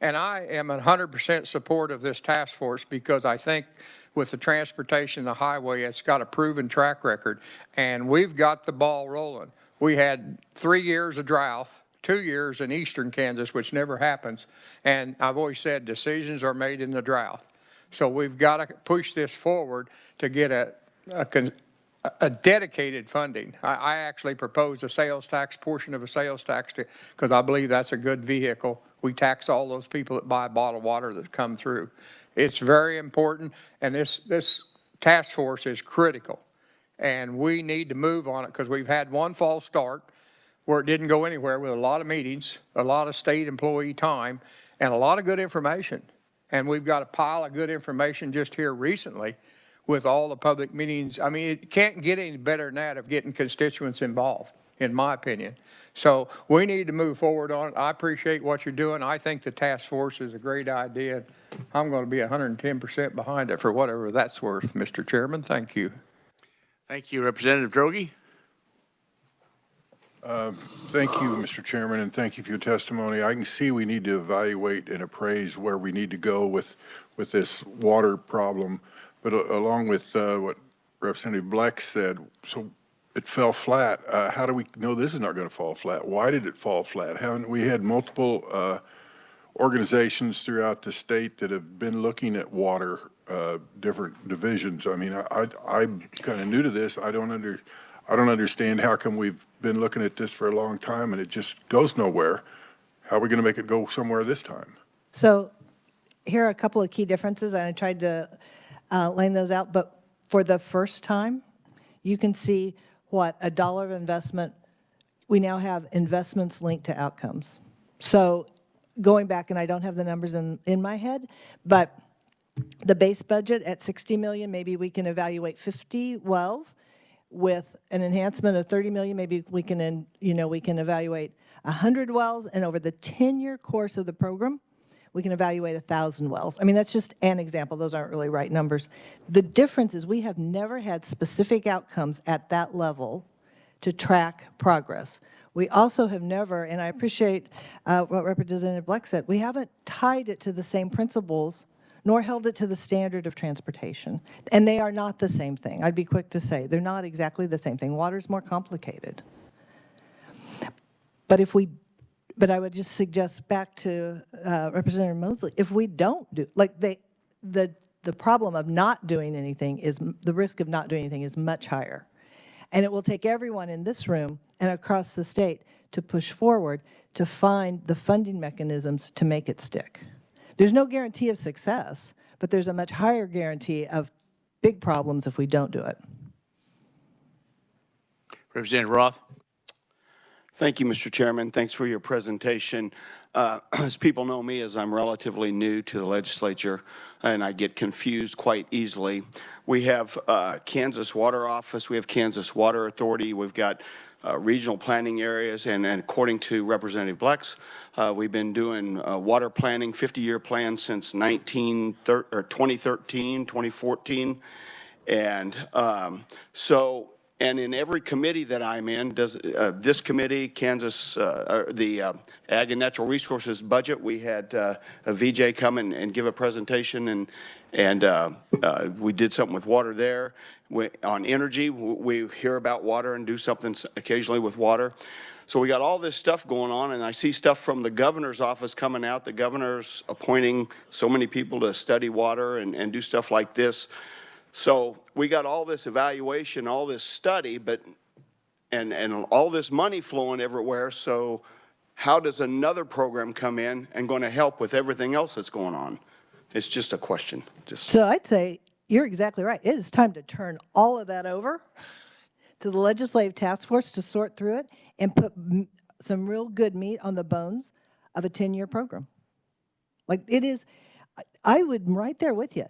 And I am 100% support of this task force because I think with the transportation, the highway, it's got a proven track record, and we've got the ball rolling. We had 3 years of drought, 2 years in eastern Kansas, which never happens, and I've always said decisions are made in the drought. So we've got to push this forward to get a dedicated funding. I actually proposed a sales tax, portion of a sales tax, because I believe that's a good vehicle. We tax all those people that buy bottled water that come through. It's very important, and this task force is critical. And we need to move on it because we've had one false start where it didn't go anywhere with a lot of meetings, a lot of state employee time, and a lot of good information. And we've got a pile of good information just here recently with all the public meetings. I mean, it can't get any better than that of getting constituents involved, in my opinion. So we need to move forward on it. I appreciate what you're doing. I think the task force is a great idea. I'm going to be 110% behind it for whatever that's worth, Mr. Chairman. Thank you. Thank you. Representative Droege. Thank you, Mr. Chairman, and thank you for your testimony. I can see we need to evaluate and appraise where we need to go with this water problem, but along with what Representative Blex said, so it fell flat. How do we know this is not going to fall flat? Why did it fall flat? Haven't we had multiple organizations throughout the state that have been looking at water, different divisions? I mean, I'm kind of new to this. I don't understand how come we've been looking at this for a long time and it just goes nowhere. How are we going to make it go somewhere this time? So here are a couple of key differences, and I tried to lay those out. But for the first time, you can see what $1 of investment, we now have investments linked to outcomes. So going back, and I don't have the numbers in my head, but the base budget at $60 million, maybe we can evaluate 50 wells. With an enhancement of 30 million, maybe we can, we can evaluate 100 wells, and over the 10-year course of the program, we can evaluate 1,000 wells. I mean, that's just an example. Those aren't really right numbers. The difference is we have never had specific outcomes at that level to track progress. We also have never, and I appreciate what Representative Bleck said, we haven't tied it to the same principles nor held it to the standard of transportation. And they are not the same thing. I'd be quick to say they're not exactly the same thing. Water's more complicated. But I would just suggest back to Representative Mosley, if we don't do, like the problem of not doing anything is, the risk of not doing anything is much higher. And it will take everyone in this room and across the state to push forward to find the funding mechanisms to make it stick. There's no guarantee of success, but there's a much higher guarantee of big problems if we don't do it. Representative Roth. Thank you, Mr. Chairman. Thanks for your presentation. As people know me, as I'm relatively new to the legislature, and I get confused quite easily. We have Kansas Water Office, we have Kansas Water Authority, we've got regional planning areas, and according to Representative Blex, we've been doing water planning, 50-year plan since 2013, 2014. And and in every committee that I'm in, this committee, Kansas, the Ag and Natural Resources budget, we had a VJ come and give a presentation, and we did something with water there. On energy, we hear about water and do something occasionally with water. So we got all this stuff going on, and I see stuff from the governor's office coming out. The governor's appointing so many people to study water and do stuff like this. So we got all this evaluation, all this study, and all this money flowing everywhere. So how does another program come in and going to help with everything else that's going on? It's just a question. So I'd say you're exactly right. It is time to turn all of that over to the legislative task force to sort through it and put some real good meat on the bones of a 10-year program. Like it is, I would right there with you.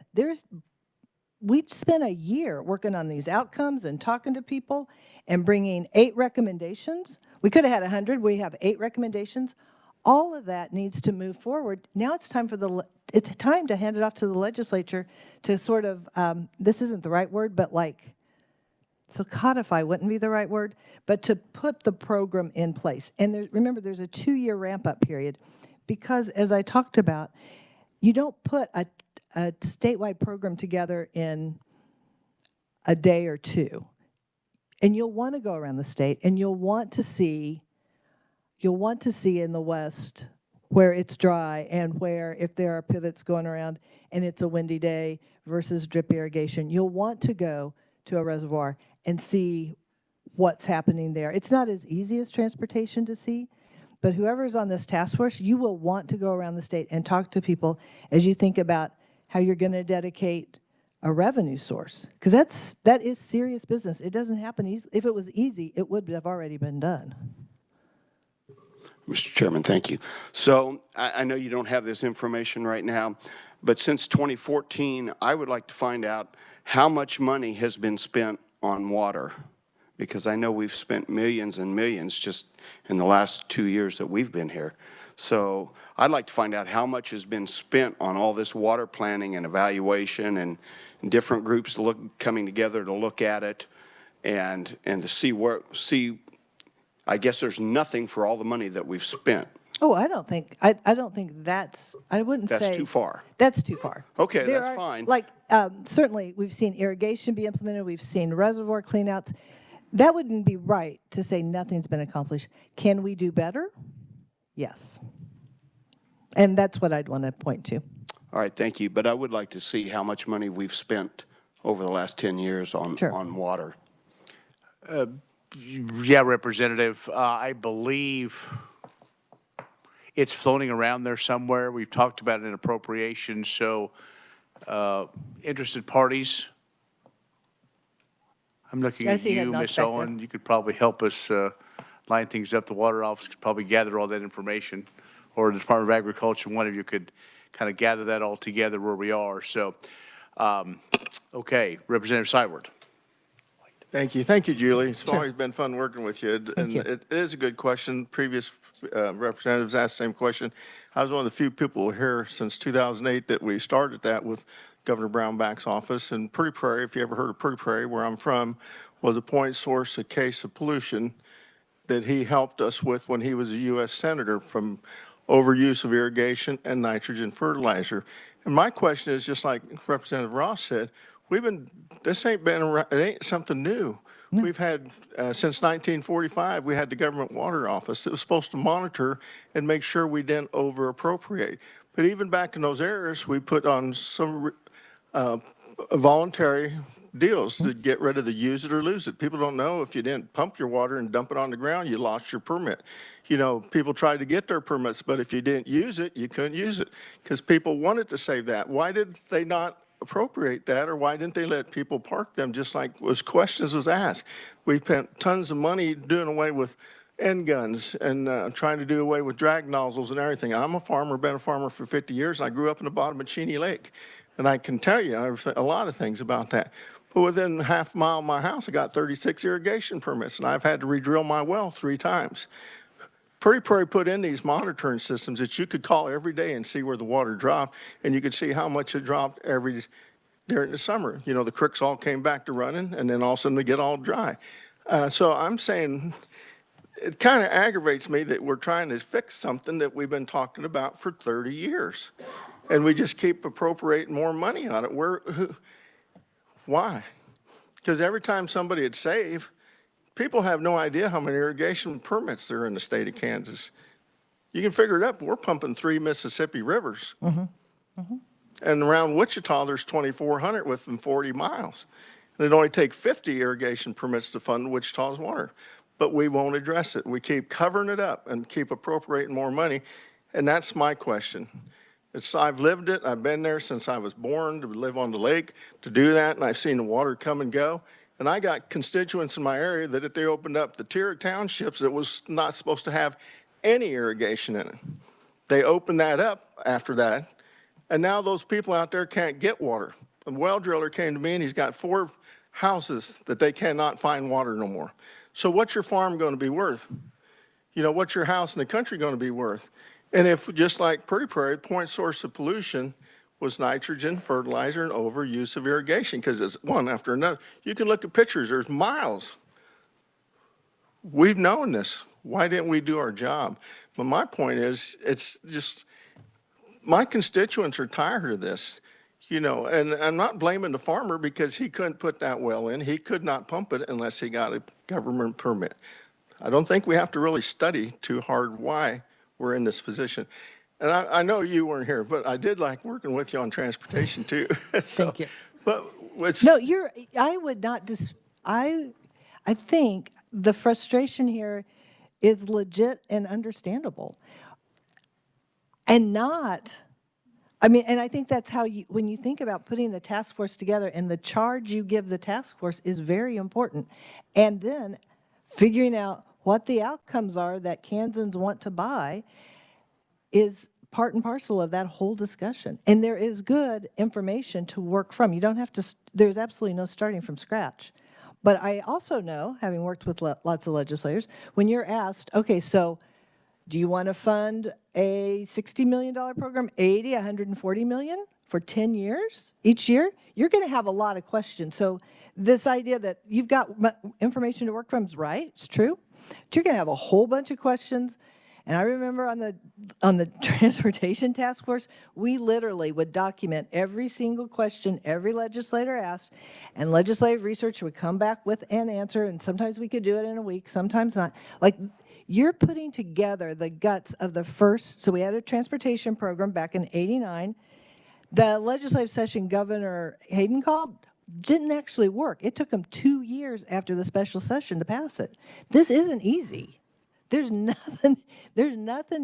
We spent a year working on these outcomes and talking to people and bringing 8 recommendations. We could have had 100. We have 8 recommendations. All of that needs to move forward. Now it's time to hand it off to the legislature to sort of, this isn't the right word, but like, so codify wouldn't be the right word, but to put the program in place. And remember, there's a 2-year ramp-up period because, as I talked about, you don't put a statewide program together in a day or 2. And you'll want to go around the state and you'll want to see in the West where it's dry and where if there are pivots going around and it's a windy day versus drip irrigation, you'll want to go to a reservoir and see what's happening there. It's not as easy as transportation to see, but whoever's on this task force, you will want to go around the state and talk to people as you think about how you're going to dedicate a revenue source, because that is serious business. It doesn't happen easy. If it was easy, it would have already been done. Mr. Chairman, thank you. So I know you don't have this information right now, but since 2014, I would like to find out how much money has been spent on water, because I know we've spent millions and millions just in the last 2 years that we've been here. So I'd like to find out how much has been spent on all this water planning and evaluation and different groups coming together to look at it and to see I guess there's nothing for all the money that we've spent. Oh, I don't think I wouldn't say That's too far. That's too far. Okay, that's fine. Like certainly we've seen irrigation be implemented, we've seen reservoir cleanouts. That wouldn't be right to say nothing's been accomplished. Can we do better? Yes. And that's what I'd want to point to. All right, thank you. But I would like to see how much money we've spent over the last 10 years on water. Yeah, Representative, I believe it's floating around there somewhere. We've talked about it in appropriations, so interested parties. I'm looking at you, Ms. Owen. You could probably help us line things up. The Water Office could probably gather all that information, or the Department of Agriculture, one of you could kind of gather that all together where we are. So, okay, Representative Seibert. Thank you. Thank you, Julie. It's always been fun working with you. And it is a good question. Previous representatives asked the same question. I was one of the few people here since 2008 that we started that with Governor Brownback's office. And Pretty Prairie, if you ever heard of Pretty Prairie, where I'm from, was a point source, a case of pollution that he helped us with when he was a U.S. Senator from overuse of irrigation and nitrogen fertilizer. And my question is, just like Representative Ross said, this ain't been around, it ain't something new. We've had, since 1945, we had the Government Water Office that was supposed to monitor and make sure we didn't over appropriate. But even back in those eras, we put on some voluntary deals to get rid of the use it or lose it. People don't know if you didn't pump your water and dump it on the ground, you lost your permit. You know, people tried to get their permits, but if you didn't use it, you couldn't use it because people wanted to save that. Why did they not appropriate that, or why didn't they let people park them just like questions was asked? We spent tons of money doing away with end guns and trying to do away with drag nozzles and everything. I'm a farmer, been a farmer for 50 years, and I grew up in the bottom of Cheney Lake. And I can tell you a lot of things about that. But within half a mile of my house, I got 36 irrigation permits, and I've had to re-drill my well 3 times. Pretty Prairie put in these monitoring systems that you could call every day and see where the water dropped, and you could see how much it dropped during the summer. You know, the creeks all came back to running, and then all of a sudden they get all dry. So I'm saying it kind of aggravates me that we're trying to fix something that we've been talking about for 30 years, and we just keep appropriating more money on it. Why? Because every time somebody would save, people have no idea how many irrigation permits there are in the state of Kansas. You can figure it up. We're pumping 3 Mississippi rivers. And around Wichita, there's 2,400 within 40 miles. And it only takes 50 irrigation permits to fund Wichita's water. But we won't address it. We keep covering it up and keep appropriating more money. And that's my question. I've lived it. I've been there since I was born to live on the lake, to do that, and I've seen the water come and go. And I got constituents in my area that if they opened up the tier of townships that was not supposed to have any irrigation in it, they opened that up after that, and now those people out there can't get water. A well driller came to me, and he's got 4 houses that they cannot find water no more. So what's your farm going to be worth? You know, what's your house in the country going to be worth? And if, just like Pretty Prairie, point source of pollution was nitrogen, fertilizer, and overuse of irrigation, because it's one after another. You can look at pictures, there's miles. We've known this. Why didn't we do our job? But my point is, it's just, my constituents are tired of this. You know, and I'm not blaming the farmer because he couldn't put that well in. He could not pump it unless he got a government permit. I don't think we have to really study too hard why we're in this position. And I know you weren't here, but I did like working with you on transportation too. Thank you. But No, I would not I think the frustration here is legit and understandable. And and I think that's how when you think about putting the task force together, and the charge you give the task force is very important. And then figuring out what the outcomes are that Kansans want to buy is part and parcel of that whole discussion. And there is good information to work from. You don't have to, there's absolutely no starting from scratch. But I also know, having worked with lots of legislators, when you're asked, okay, so do you want to fund a $60 million program, 80, 140 million for 10 years, each year? You're going to have a lot of questions. So this idea that you've got information to work from is right, it's true. But you're going to have a whole bunch of questions. And I remember on the transportation task force, we literally would document every single question every legislator asked, and legislative research would come back with an answer, and sometimes we could do it in a week, sometimes not. Like, you're putting together the guts of the first, so we had a transportation program back in '89. The legislative session Governor Hayden called didn't actually work. It took him 2 years after the special session to pass it. This isn't easy. There's nothing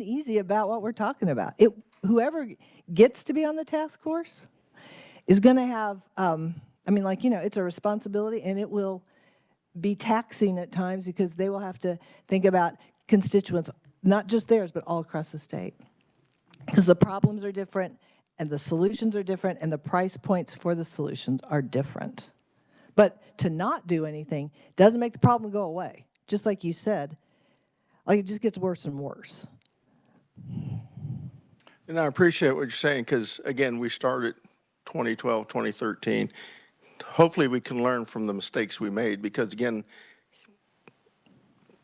easy about what we're talking about. Whoever gets to be on the task force is going to have, it's a responsibility, and it will be taxing at times because they will have to think about constituents, not just theirs, but all across the state. Because the problems are different, and the solutions are different, and the price points for the solutions are different. But to not do anything doesn't make the problem go away. Just like you said, like, it just gets worse and worse. And I appreciate what you're saying because, again, we started 2012, 2013. hopefully we can learn from the mistakes we made, because again,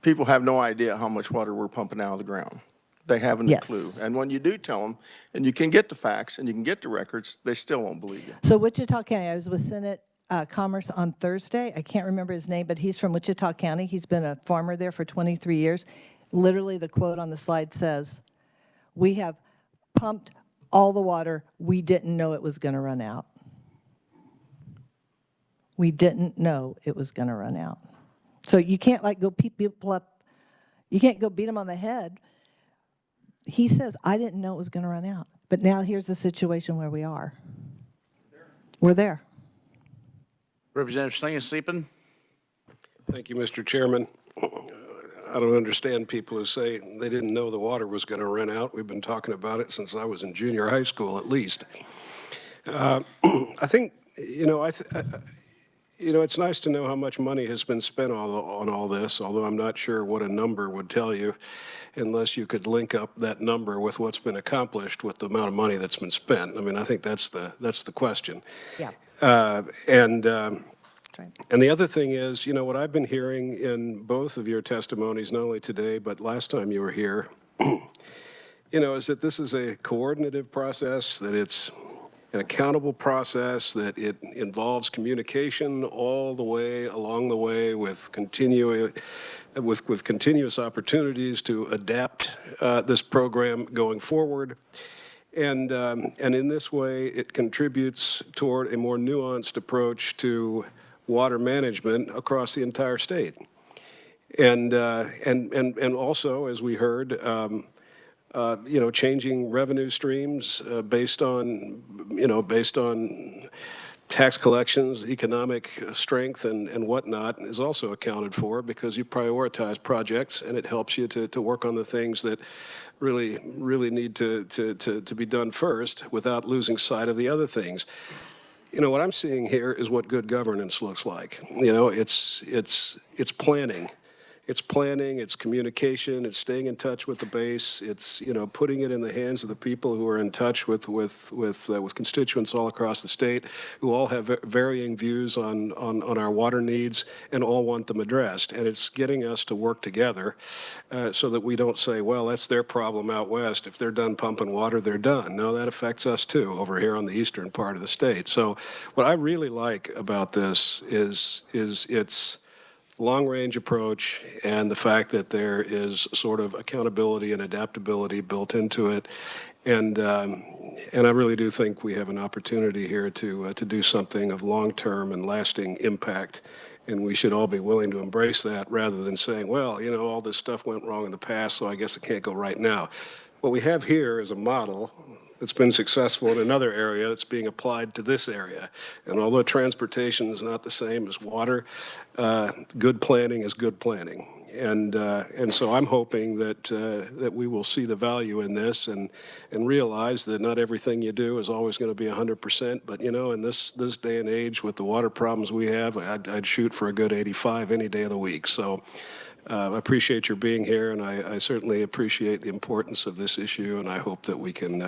people have no idea how much water we're pumping out of the ground. They haven't a clue. And when you do tell them, and you can get the facts and you can get the records, they still won't believe you. So Wichita County, I was with Senate Commerce on Thursday. I can't remember his name, but he's from Wichita County. He's been a farmer there for 23 years. Literally, the quote on the slide says, "We have pumped all the water. We didn't know it was going to run out. We didn't know it was going to run out." So you can't like go beat people up. You can't go beat them on the head. He says, "I didn't know it was going to run out." But now here's the situation where we are. We're there. Representative Sling is sleeping. Thank you, Mr. Chairman. I don't understand people who say they didn't know the water was going to run out. We've been talking about it since I was in junior high school, at least. I think, it's nice to know how much money has been spent on all this, although I'm not sure what a number would tell you, unless you could link up that number with what's been accomplished with the amount of money that's been spent. I mean, I think that's the question. Yeah. And the other thing is, what I've been hearing in both of your testimonies, not only today, but last time you were here, is that this is a coordinative process, that it's an accountable process, that it involves communication all the way along the way with continuous opportunities to adapt this program going forward. And in this way, it contributes toward a more nuanced approach to water management across the entire state. And also, as we heard, changing revenue streams based on tax collections, economic strength, and whatnot is also accounted for, because you prioritize projects, and it helps you to work on the things that really need to be done first without losing sight of the other things. What I'm seeing here is what good governance looks like. It's planning. It's planning, it's communication, it's staying in touch with the base, it's, putting it in the hands of the people who are in touch with constituents all across the state, who all have varying views on our water needs and all want them addressed. And it's getting us to work together so that we don't say, well, that's their problem out west. If they're done pumping water, they're done. No, that affects us too over here on the eastern part of the state. So what I really like about this is its long-range approach, and the fact that there is sort of accountability and adaptability built into it. And I really do think we have an opportunity here to do something of long-term and lasting impact. And we should all be willing to embrace that, rather than saying, well, all this stuff went wrong in the past, so I guess it can't go right now. What we have here is a model that's been successful in another area that's being applied to this area. And although transportation is not the same as water, good planning is good planning. And so I'm hoping that we will see the value in this and realize that not everything you do is always going to be 100%. But in this day and age with the water problems we have, I'd shoot for a good 85 any day of the week. So I appreciate your being here, and I certainly appreciate the importance of this issue, and I hope that we can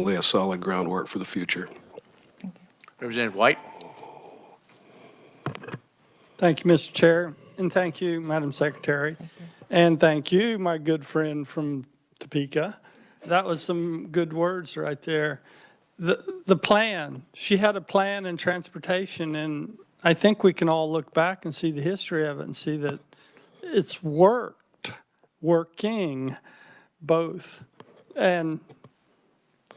lay a solid groundwork for the future. Thank you. Representative White. Thank you, Mr. Chair, and thank you, Madam Secretary, and thank you, my good friend from Topeka. That was some good words right there. The plan, she had a plan in transportation, and I think we can all look back and see the history of it and see that it's working both. And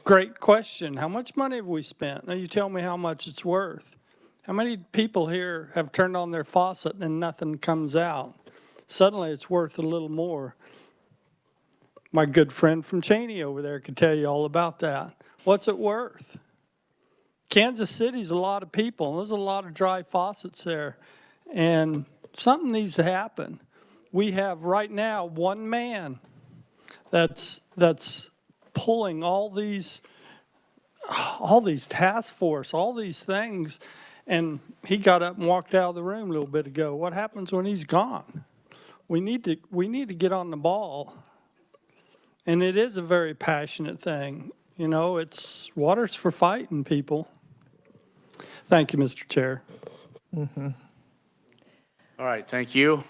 great question. How much money have we spent? Now you tell me how much it's worth. How many people here have turned on their faucet and nothing comes out? Suddenly it's worth a little more. My good friend from Cheney over there could tell you all about that. What's it worth? Kansas City's a lot of people, and there's a lot of dry faucets there. And something needs to happen. We have right now one man that's pulling all these task force, all these things, and he got up and walked out of the room a little bit ago. What happens when he's gone? We need to get on the ball. And it is a very passionate thing. It's water's for fighting people. Thank you, Mr. Chair. All right, thank you.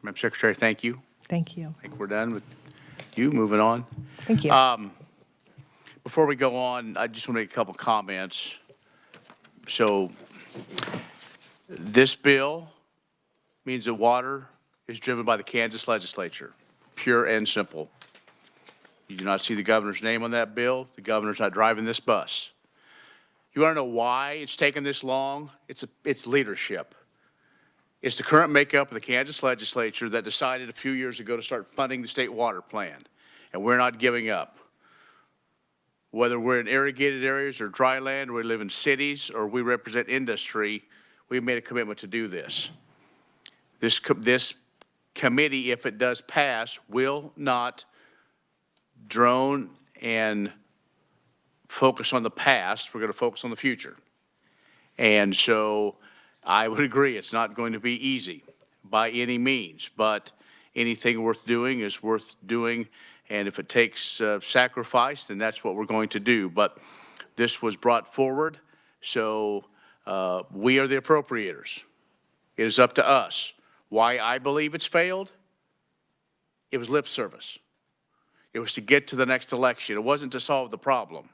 Madam Secretary, thank you. Thank you. I think we're done with you. Moving on. Thank you. Before we go on, I just want to make a couple comments. So this bill means that water is driven by the Kansas legislature, pure and simple. You do not see the governor's name on that bill. The governor's not driving this bus. You want to know why it's taken this long? It's leadership. It's the current makeup of the Kansas legislature that decided a few years ago to start funding the state water plan, and we're not giving up. Whether we're in irrigated areas or dry land, or we live in cities, or we represent industry, we've made a commitment to do this. This committee, if it does pass, will not drone and focus on the past. We're going to focus on the future. And so I would agree, it's not going to be easy by any means, but anything worth doing is worth doing. And if it takes sacrifice, then that's what we're going to do. But this was brought forward, so we are the appropriators. It is up to us. Why I believe it's failed? It was lip service. It was to get to the next election. It wasn't to solve the problem.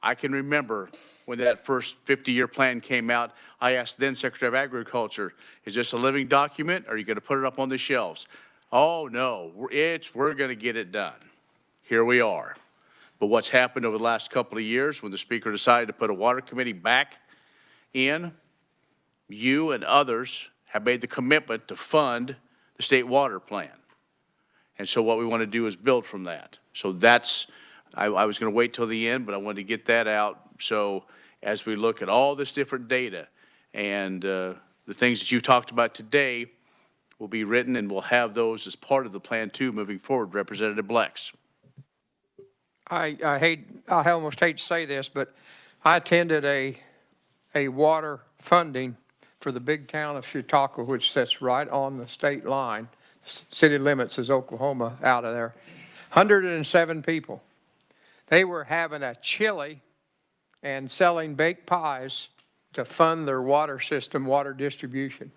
I can remember when that first 50-year plan came out, I asked then Secretary of Agriculture, is this a living document? Are you going to put it up on the shelves? Oh, no, we're going to get it done. Here we are. But what's happened over the last couple of years when the Speaker decided to put a water committee back in, you and others have made the commitment to fund the state water plan. And so what we want to do is build from that. So that's, I was going to wait till the end, but I wanted to get that out. So as we look at all this different data and the things that you talked about today will be written, and we'll have those as part of the plan too moving forward. Representative Blex. I almost hate to say this, but I attended a water funding for the big town of Chautauqua, which sits right on the state line. City limits is Oklahoma out of there. 107 people. They were having a chili and selling baked pies to fund their water system, water distribution.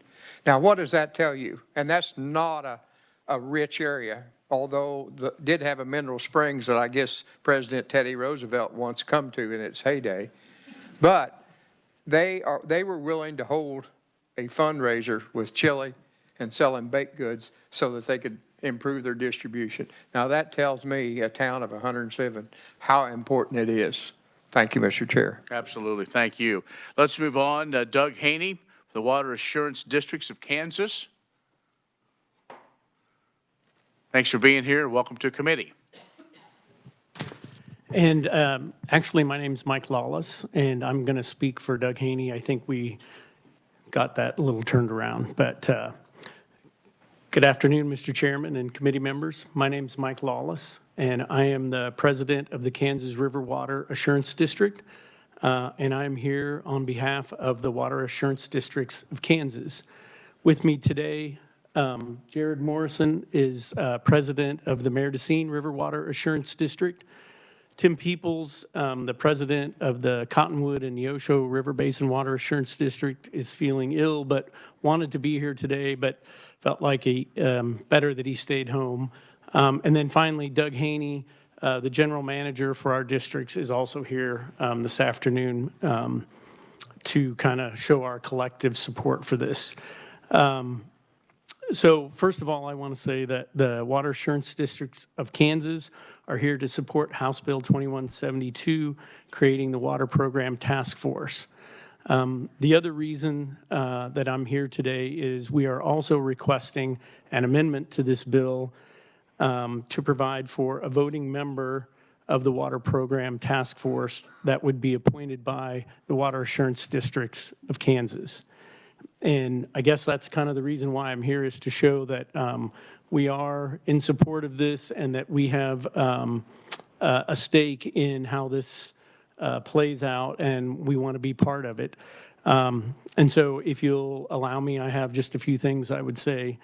Now, what does that tell you? And that's not a rich area, although did have a mineral springs that I guess President Teddy Roosevelt once come to in its heyday. But they were willing to hold a fundraiser with chili and selling baked goods so that they could improve their distribution. Now, that tells me, a town of 107, how important it is. Thank you, Mr. Chair. Absolutely. Thank you. Let's move on. Doug Haney, the Water Assurance Districts of Kansas. Thanks for being here. Welcome to committee. And actually, my name's Mike Lawless, and I'm going to speak for Doug Haney. I think we got that a little turned around. But good afternoon, Mr. Chairman and committee members. My name's Mike Lawless, and I am the president of the Kansas River Water Assurance District. And I'm here on behalf of the Water Assurance Districts of Kansas. With me today, Jared Morrison is president of the Merdocine River Water Assurance District. Tim Peoples, the president of the Cottonwood and Neosho River Basin Water Assurance District, is feeling ill but wanted to be here today, but felt like better that he stayed home. And then finally, Doug Haney, the general manager for our districts, is also here this afternoon to kind of show our collective support for this. So first of all, I want to say that the Water Assurance Districts of Kansas are here to support House Bill 2172, creating the Water Program Task Force. The other reason that I'm here today is we are also requesting an amendment to this bill to provide for a voting member of the Water Program Task Force that would be appointed by the Water Assurance Districts of Kansas. And I guess that's kind of the reason why I'm here, is to show that we are in support of this and that we have a stake in how this plays out, and we want to be part of it. And so if you'll allow me, I have just a few things I would say.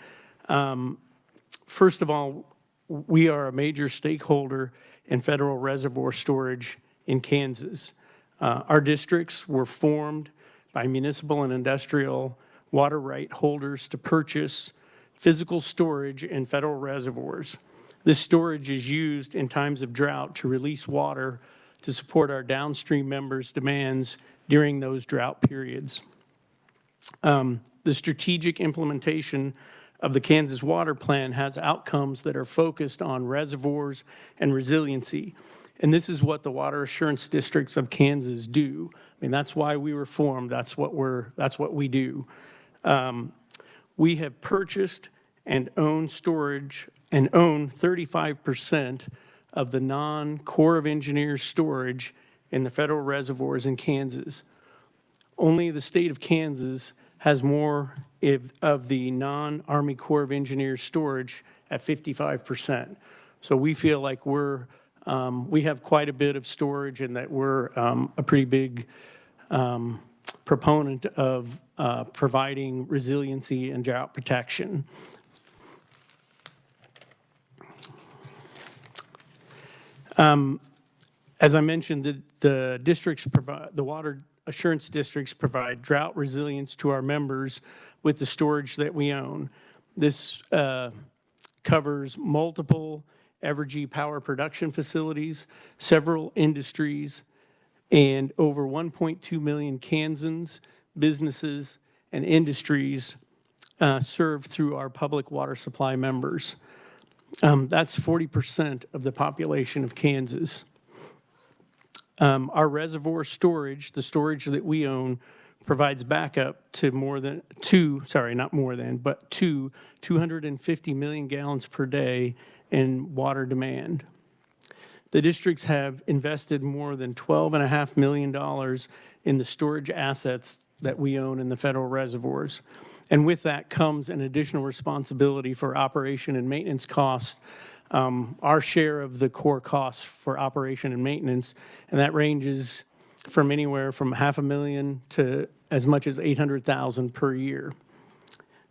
First of all, we are a major stakeholder in federal reservoir storage in Kansas. Our districts were formed by municipal and industrial water right holders to purchase physical storage in federal reservoirs. This storage is used in times of drought to release water to support our downstream members' demands during those drought periods. The strategic implementation of the Kansas Water Plan has outcomes that are focused on reservoirs and resiliency. And this is what the water assurance districts of Kansas do. I mean, that's why we were formed. That's what we do. We have purchased and own storage and own 35% of the non-Corps of Engineers storage in the federal reservoirs in Kansas. Only the state of Kansas has more of the non-Army Corps of Engineers storage at 55%. So we feel like we have quite a bit of storage and that we're a pretty big proponent of providing resiliency and drought protection. As I mentioned, the districts provide, the water assurance districts provide drought resilience to our members with the storage that we own. This covers multiple Evergy power production facilities, several industries, and over 1.2 million Kansans, businesses, and industries served through our public water supply members. That's 40% of the population of Kansas. Our reservoir storage, the storage that we own, provides backup to to 250 million gallons per day in water demand. The districts have invested more than $12.5 million in the storage assets that we own in the federal reservoirs. And with that comes an additional responsibility for operation and maintenance costs. Our share of the core costs for operation and maintenance, and that ranges from anywhere from $500,000 to as much as $800,000 per year.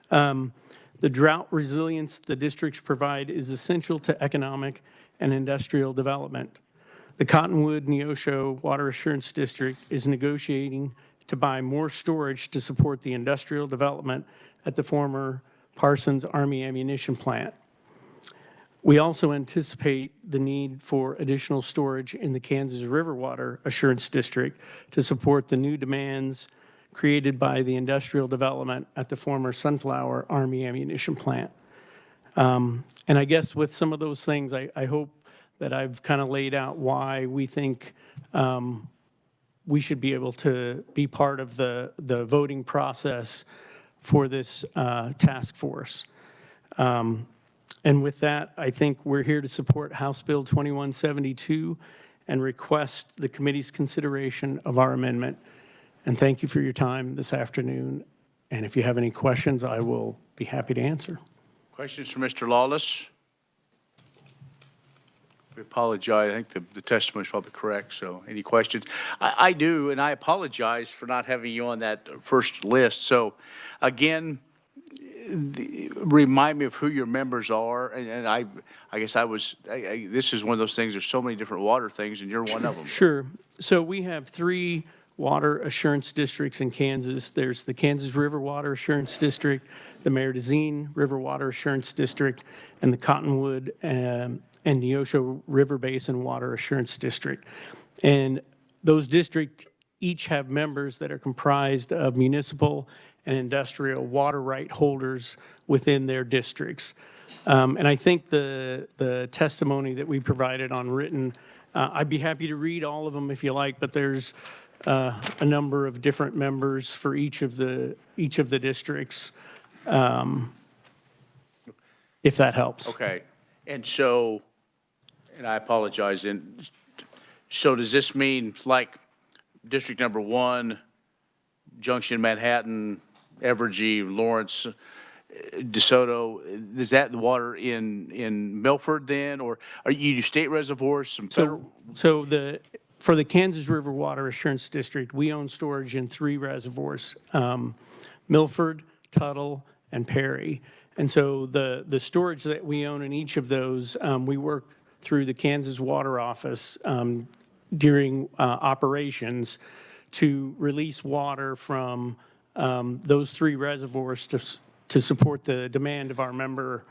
The drought resilience the districts provide is essential to economic and industrial development. The Cottonwood Neosho Water Assurance District is negotiating to buy more storage to support the industrial development at the former Parsons Army Ammunition Plant. We also anticipate the need for additional storage in the Kansas River Water Assurance District to support the new demands created by the industrial development at the former Sunflower Army Ammunition Plant. And I guess with some of those things, I hope that I've kind of laid out why we think we should be able to be part of the voting process for this task force. And with that, I think we're here to support House Bill 2172 and request the committee's consideration of our amendment. And thank you for your time this afternoon. And if you have any questions, I will be happy to answer. Questions for Mr. Lawless? We apologize. I think the testimony is probably correct. So any questions? I do, and I apologize for not having you on that first list. So again, remind me of who your members are. And I guess this is one of those things, there's so many different water things, and you're one of them. Sure. So we have 3 water assurance districts in Kansas. There's the Kansas River Water Assurance District, the Maridazine River Water Assurance District, and the Cottonwood and Neosho River Basin Water Assurance District. And those districts each have members that are comprised of municipal and industrial water right holders within their districts. And I think the testimony that we provided on written, I'd be happy to read all of them if you like, but there's a number of different members for each of the districts, if that helps. Okay. And so, and I apologize, and so does this mean like District Number 1, Junction, Manhattan, Evergy, Lawrence, DeSoto, is that the water in Milford then, or are you state reservoirs, some federal? So for the Kansas River Water Assurance District, we own storage in 3 reservoirs, Milford, Tuttle, and Perry. And so the storage that we own in each of those, we work through the Kansas Water Office during operations to release water from those 3 reservoirs to support the demand of our member,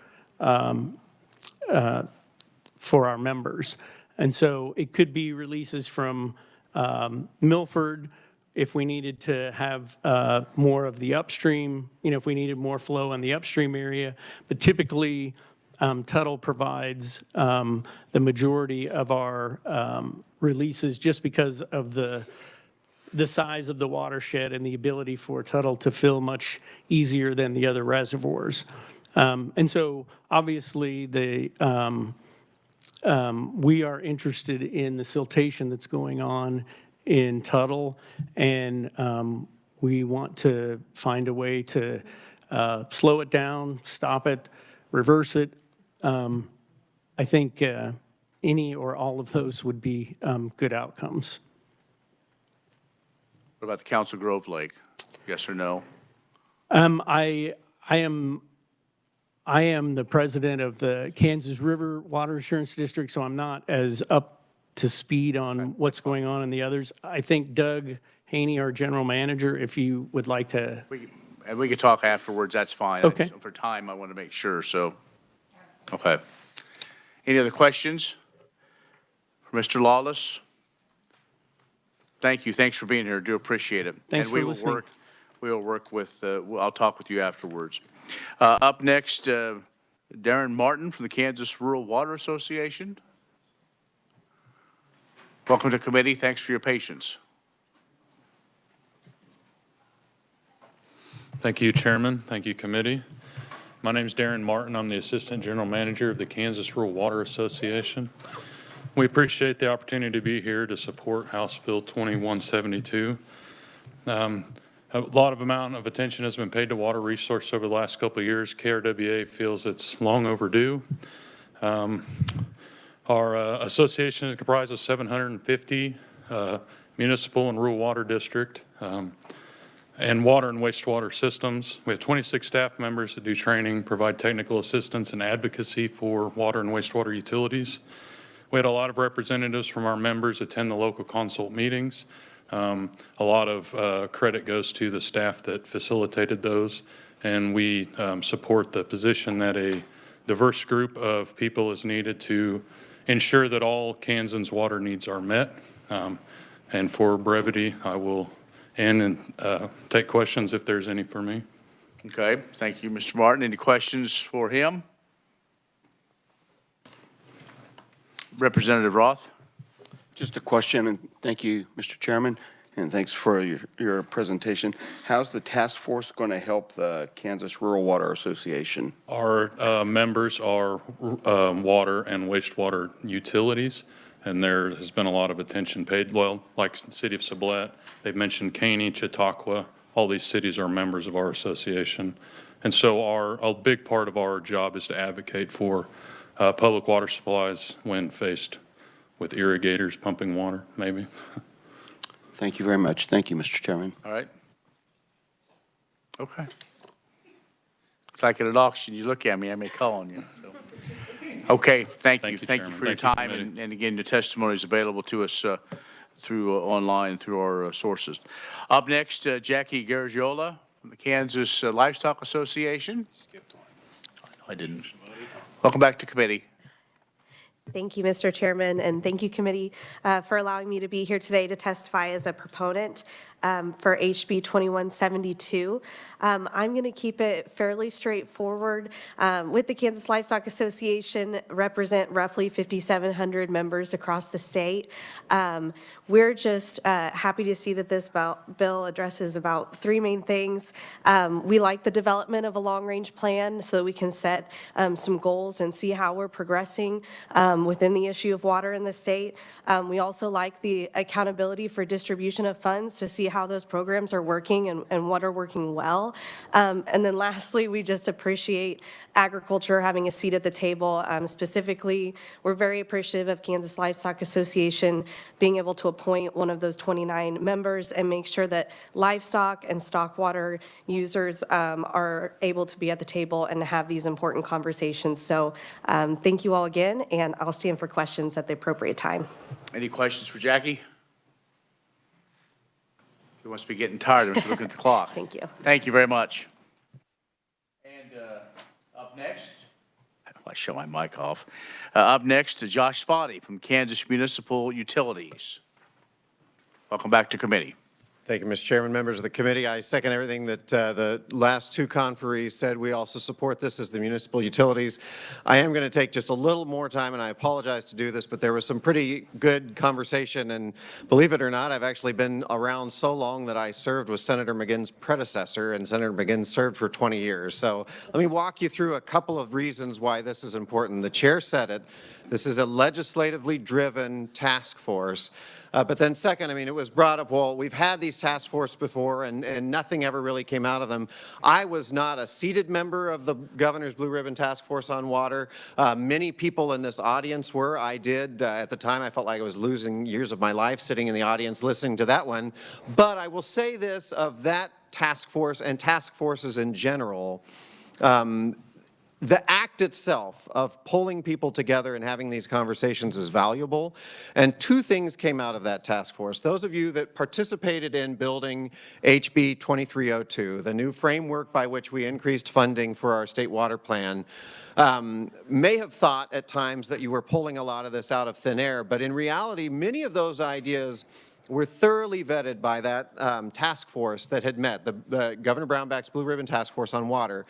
for our members. And so it could be releases from Milford if we needed to have more of the upstream, if we needed more flow in the upstream area. But typically, Tuttle provides the majority of our releases just because of the size of the watershed and the ability for Tuttle to fill much easier than the other reservoirs. And so obviously we are interested in the siltation that's going on in Tuttle, and we want to find a way to slow it down, stop it, reverse it. I think any or all of those would be good outcomes. What about the Council Grove Lake? Yes or no? I am the president of the Kansas River Water Assurance District, so I'm not as up to speed on what's going on in the others. I think Doug Haney, our general manager, if you would like to. We could talk afterwards, that's fine. Okay. For time, I want to make sure, so. Okay. Any other questions for Mr. Lawless? Thank you. Thanks for being here. Do appreciate it. Thanks and we for will listening. We will work with, I'll talk with you afterwards. Up next, Darren Martin from the Kansas Rural Water Association. Welcome to committee. Thanks for your patience. Thank you, Chairman. Thank you, committee. My name is Darren Martin. I'm the Assistant General Manager of the Kansas Rural Water Association. We appreciate the opportunity to be here to support House Bill 2172. A lot of amount of attention has been paid to water resource over the last couple of years. KRWA feels it's long overdue. Our association is comprised of 750 municipal and rural water district and water and wastewater systems. We have 26 staff members that do training, provide technical assistance and advocacy for water and wastewater utilities. We had a lot of representatives from our members attend the local consult meetings. A lot of credit goes to the staff that facilitated those, and we support the position that a diverse group of people is needed to ensure that all Kansans' water needs are met. And for brevity, I will end and take questions if there's any for me. Okay, thank you, Mr. Martin. Any questions for him? Representative Roth. Just a question, and thank you, Mr. Chairman, and thanks for your presentation. How's the task force going to help the Kansas Rural Water Association? Our members are water and wastewater utilities, and there has been a lot of attention paid. Well, like the city of Sublette, they've mentioned Caney, Chautauqua. All these cities are members of our association. And so a big part of our job is to advocate for public water supplies when faced with irrigators pumping water, maybe. Thank you very much. Thank you, Mr. Chairman. All right. Okay. It's like at an auction, you look at me, I may call on you. So. Okay, thank you. Thank you for your time. And again, your testimony is available to us through online, through our sources. Up next, Jackie Garagiola from the Kansas Livestock Association. Skipped one. I didn't. Welcome back to committee. Thank you, Mr. Chairman, and thank you, committee, for allowing me to be here today to testify as a proponent for HB 2172. I'm going to keep it fairly straightforward. With the Kansas Livestock Association, represent roughly 5,700 members across the state. We're just happy to see that this bill addresses about 3 main things. We like the development of a long-range plan so that we can set some goals and see how we're progressing within the issue of water in the state. We also like the accountability for distribution of funds to see how those programs are working and what are working well. And then lastly, we just appreciate agriculture having a seat at the table. Specifically, we're very appreciative of Kansas Livestock Association being able to appoint one of those 29 members and make sure that livestock and stock water users are able to be at the table and have these important conversations. So thank you all again, and I'll stand for questions at the appropriate time. Any questions for Jackie? He must be getting tired of us looking at the clock. Thank you. Thank you very much. And up next, I show my mic off. Up next to Josh Foddy from Kansas Municipal Utilities. Welcome back to committee. Thank you, Mr. Chairman, members of the committee. I second everything that the last two conferees said. We also support this as the municipal utilities. I am going to take just a little more time, and I apologize to do this, but there was some pretty good conversation, and believe it or not, I've actually been around so long that I served with Senator McGinn's predecessor, and Senator McGinn served for 20 years. So let me walk you through a couple of reasons why this is important. The chair said it. This is a legislatively driven task force. But then second, I mean, it was brought up, well, we've had these task force before and nothing ever really came out of them. I was not a seated member of the Governor's Blue Ribbon Task Force on Water. Many people in this audience were. I did. At the time, I felt like I was losing years of my life sitting in the audience listening to that one. But I will say this of that task force and task forces in general, the act itself of pulling people together and having these conversations is valuable. And two things came out of that task force. Those of you that participated in building HB 2302, the new framework by which we increased funding for our state water plan, may have thought at times that you were pulling a lot of this out of thin air. But in reality, many of those ideas were thoroughly vetted by that task force that had met, the Governor Brownback's Blue Ribbon Task Force on Water.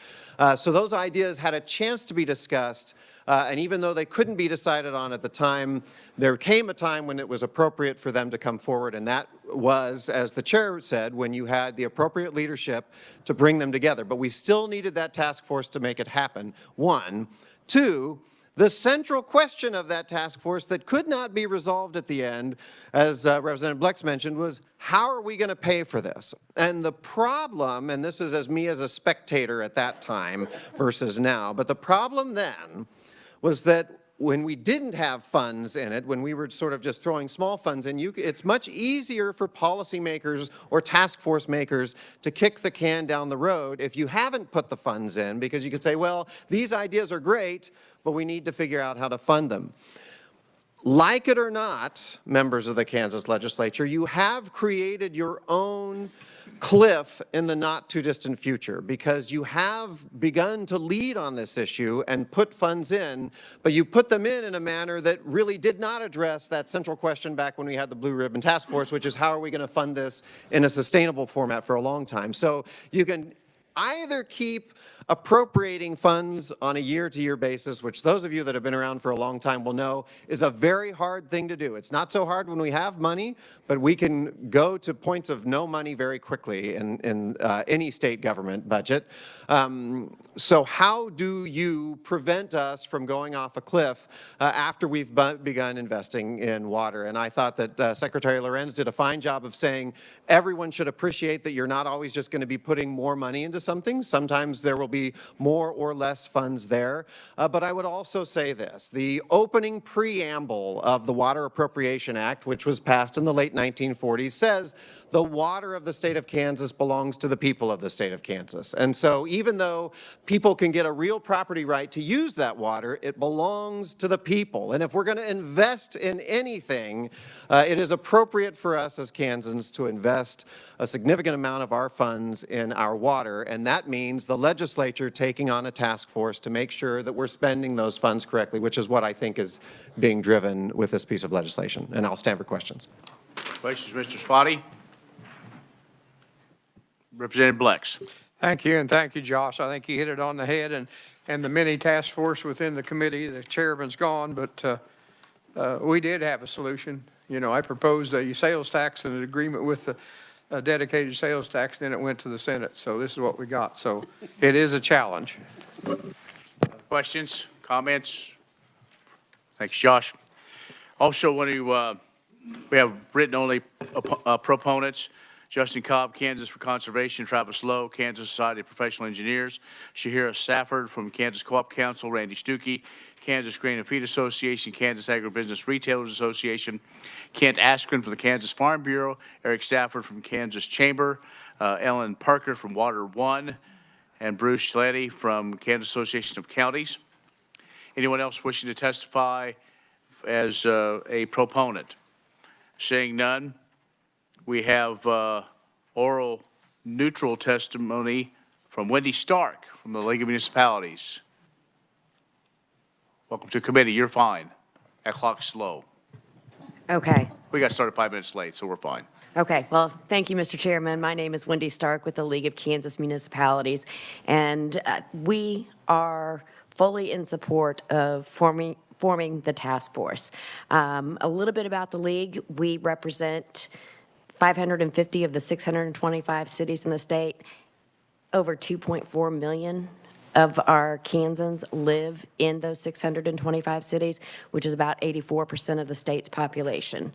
So those ideas had a chance to be discussed, and even though they couldn't be decided on at the time, there came a time when it was appropriate for them to come forward, and that was, as the chair said, when you had the appropriate leadership to bring them together. But we still needed that task force to make it happen, one. Two, the central question of that task force that could not be resolved at the end, as Representative Blex mentioned, was how are we going to pay for this? And the problem, and this is as me as a spectator at that time versus now, but the problem then was that when we didn't have funds in it, when we were sort of just throwing small funds in, it's much easier for policymakers or task force makers to kick the can down the road if you haven't put the funds in, because you could say, well, these ideas are great, but we need to figure out how to fund them. Like it or not, members of the Kansas legislature, you have created your own cliff in the not too distant future, because you have begun to lead on this issue and put funds in, but you put them in a manner that really did not address that central question back when we had the Blue Ribbon Task Force, which is how are we going to fund this in a sustainable format for a long time. So you can either keep appropriating funds on a year-to-year basis, which those of you that have been around for a long time will know is a very hard thing to do. It's not so hard when we have money, but we can go to points of no money very quickly in any state government budget. So how do you prevent us from going off a cliff after we've begun investing in water? And I thought that Secretary Lorenz did a fine job of saying everyone should appreciate that you're not always just going to be putting more money into something. Sometimes there will be more or less funds there. But I would also say this. The opening preamble of the Water Appropriation Act, which was passed in the late 1940s, says the water of the state of Kansas belongs to the people of the state of Kansas. And so even though people can get a real property right to use that water, it belongs to the people. And if we're going to invest in anything, it is appropriate for us as Kansans to invest a significant amount of our funds in our water. And that means the legislature taking on a task force to make sure that we're spending those funds correctly, which is what I think is being driven with this piece of legislation. And I'll stand for questions. Questions, Mr. Spotty? Representative Blex. Thank you, and thank you, Josh. I think you hit it on the head, and the mini task force within the committee, the chairman's gone, but we did have a solution. You know, I proposed a sales tax and an agreement with a dedicated sales tax, then it went to the Senate. So this is what we got. So it is a challenge. Questions, comments? Thanks, Josh. Also, we have written-only proponents. Justin Cobb, Kansas for Conservation; Travis Lowe, Kansas Society of Professional Engineers; Shahira Stafford from Kansas Co-op Council; Randy Stuckey, Kansas Grain and Feed Association; Kansas Agribusiness Retailers Association; Kent Askren from the Kansas Farm Bureau; Eric Stafford from Kansas Chamber; Ellen Parker from Water One; and Bruce Schletty from Kansas Association of Counties. Anyone else wishing to testify as a proponent? Seeing none, we have oral neutral testimony from Wendy Stark from the League of Municipalities. Welcome to committee. You're fine. That clock's slow. Okay. We got started 5 minutes late, so we're fine. Okay. Well, thank you, Mr. Chairman. My name is Wendy Stark with the League of Kansas Municipalities, and we are fully in support of forming the task force. A little bit about the League. We represent 550 of the 625 cities in the state. Over 2.4 million of our Kansans live in those 625 cities, which is about 84% of the state's population.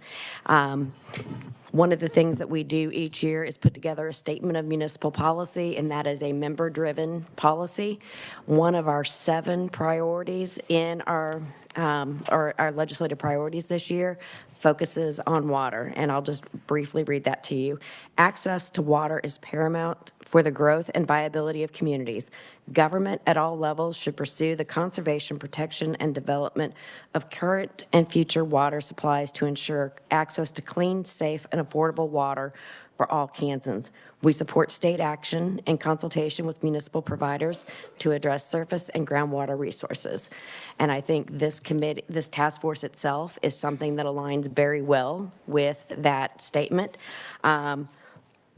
One of the things that we do each year is put together a statement of municipal policy, and that is a member-driven policy. One of our 7 priorities in our legislative priorities this year focuses on water, and I'll just briefly read that to you. Access to water is paramount for the growth and viability of communities. Government at all levels should pursue the conservation, protection, and development of current and future water supplies to ensure access to clean, safe, and affordable water for all Kansans. We support state action in consultation with municipal providers to address surface and groundwater resources. And I think this committee, this task force itself is something that aligns very well with that statement.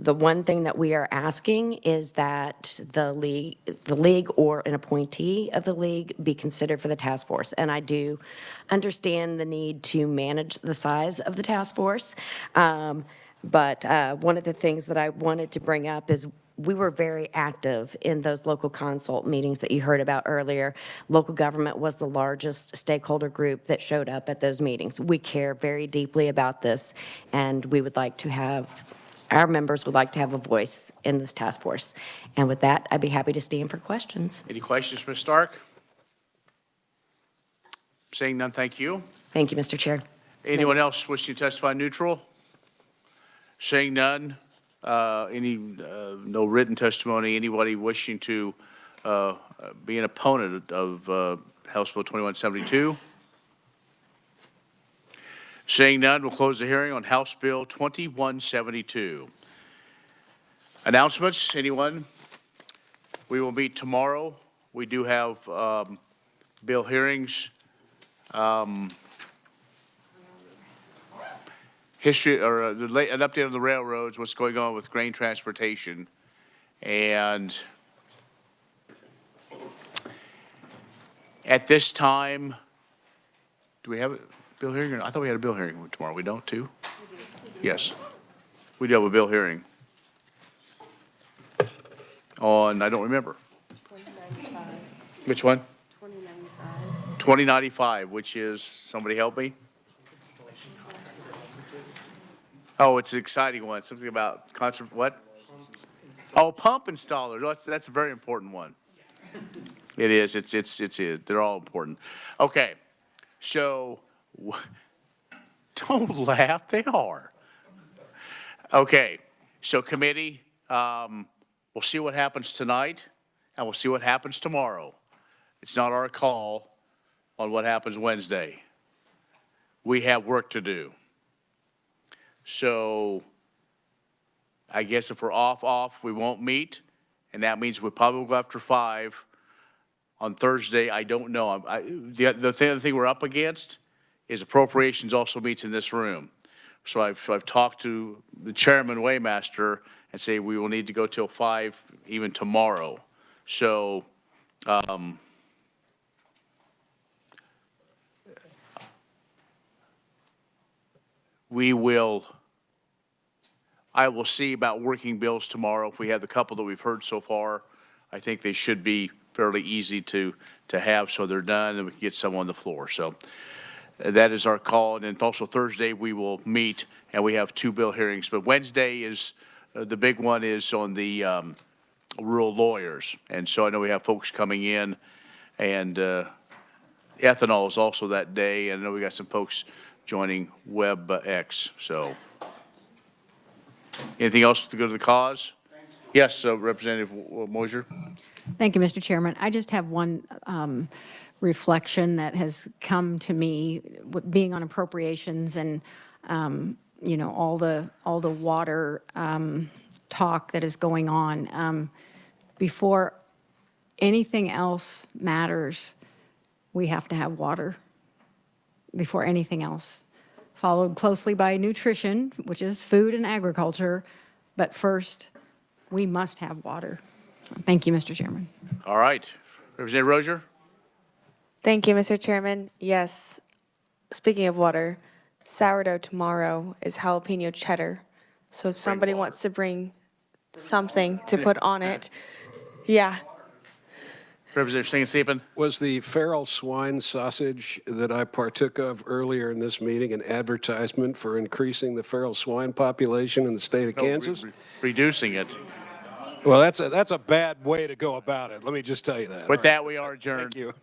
The one thing that we are asking is that the league or an appointee of the league be considered for the task force. And I do understand the need to manage the size of the task force. But one of the things that I wanted to bring up is we were very active in those local consult meetings that you heard about earlier. Local government was the largest stakeholder group that showed up at those meetings. We care very deeply about this, and we would like to have, our members would like to have a voice in this task force. And with that, I'd be happy to stand for questions. Any questions, Ms. Stark? Seeing none, thank you. Thank you, Mr. Chair. Anyone else wishing to testify neutral? Seeing none, no written testimony, anybody wishing to be an opponent of House Bill 2172? Seeing none, we'll close the hearing on House Bill 2172. Announcements, anyone? We will meet tomorrow. We do have bill hearings. History or an update on the railroads, what's going on with grain transportation. And at this time, do we have a bill hearing? I thought we had a bill hearing tomorrow. We don't too? Yes. We do have a bill hearing. On, I don't remember. 2095. Which one? 2095. 2095, which is, somebody help me? Oh, it's an exciting one. Something about what? Oh, pump installer. That's a very important one. It is. They're all important. Okay. So, don't laugh. They are. Okay. So, committee, we'll see what happens tonight, and we'll see what happens tomorrow. It's not our call on what happens Wednesday. We have work to do. So I guess if we're off, we won't meet, and that means we probably will go after 5 on Thursday. I don't know. The thing we're up against is appropriations also meets in this room. So I've talked to the chairman, Waymaster, and say we will need to go till 5 even tomorrow. So I will see about working bills tomorrow. If we have the couple that we've heard so far, I think they should be fairly easy to have, so they're done, and we can get some on the floor. So that is our call. And then also Thursday, we will meet, and we have 2 bill hearings. But Wednesday is, the big one is on the rural lawyers. And so I know we have folks coming in, and ethanol is also that day. And I know we got some folks joining WebEx. So anything else to go to the cause? Yes, Representative Mosier. Thank you, Mr. Chairman. I just have one reflection that has come to me being on appropriations and, you know, all the water talk that is going on. Before anything else matters, we have to have water before anything else, followed closely by nutrition, which is food and agriculture. But first, we must have water. Thank you, Mr. Chairman. All right. Representative Rozier? Thank you, Mr. Chairman. Yes, speaking of water, sourdough tomorrow is jalapeno cheddar. So if somebody wants to bring something to put on it, yeah. Representative Singh-Stephen? Was the feral swine sausage that I partook of earlier in this meeting an advertisement for increasing the feral swine population in the state of Kansas? Reducing it. Well, that's a bad way to go about it. Let me just tell you that. With that, we are adjourned. Thank you.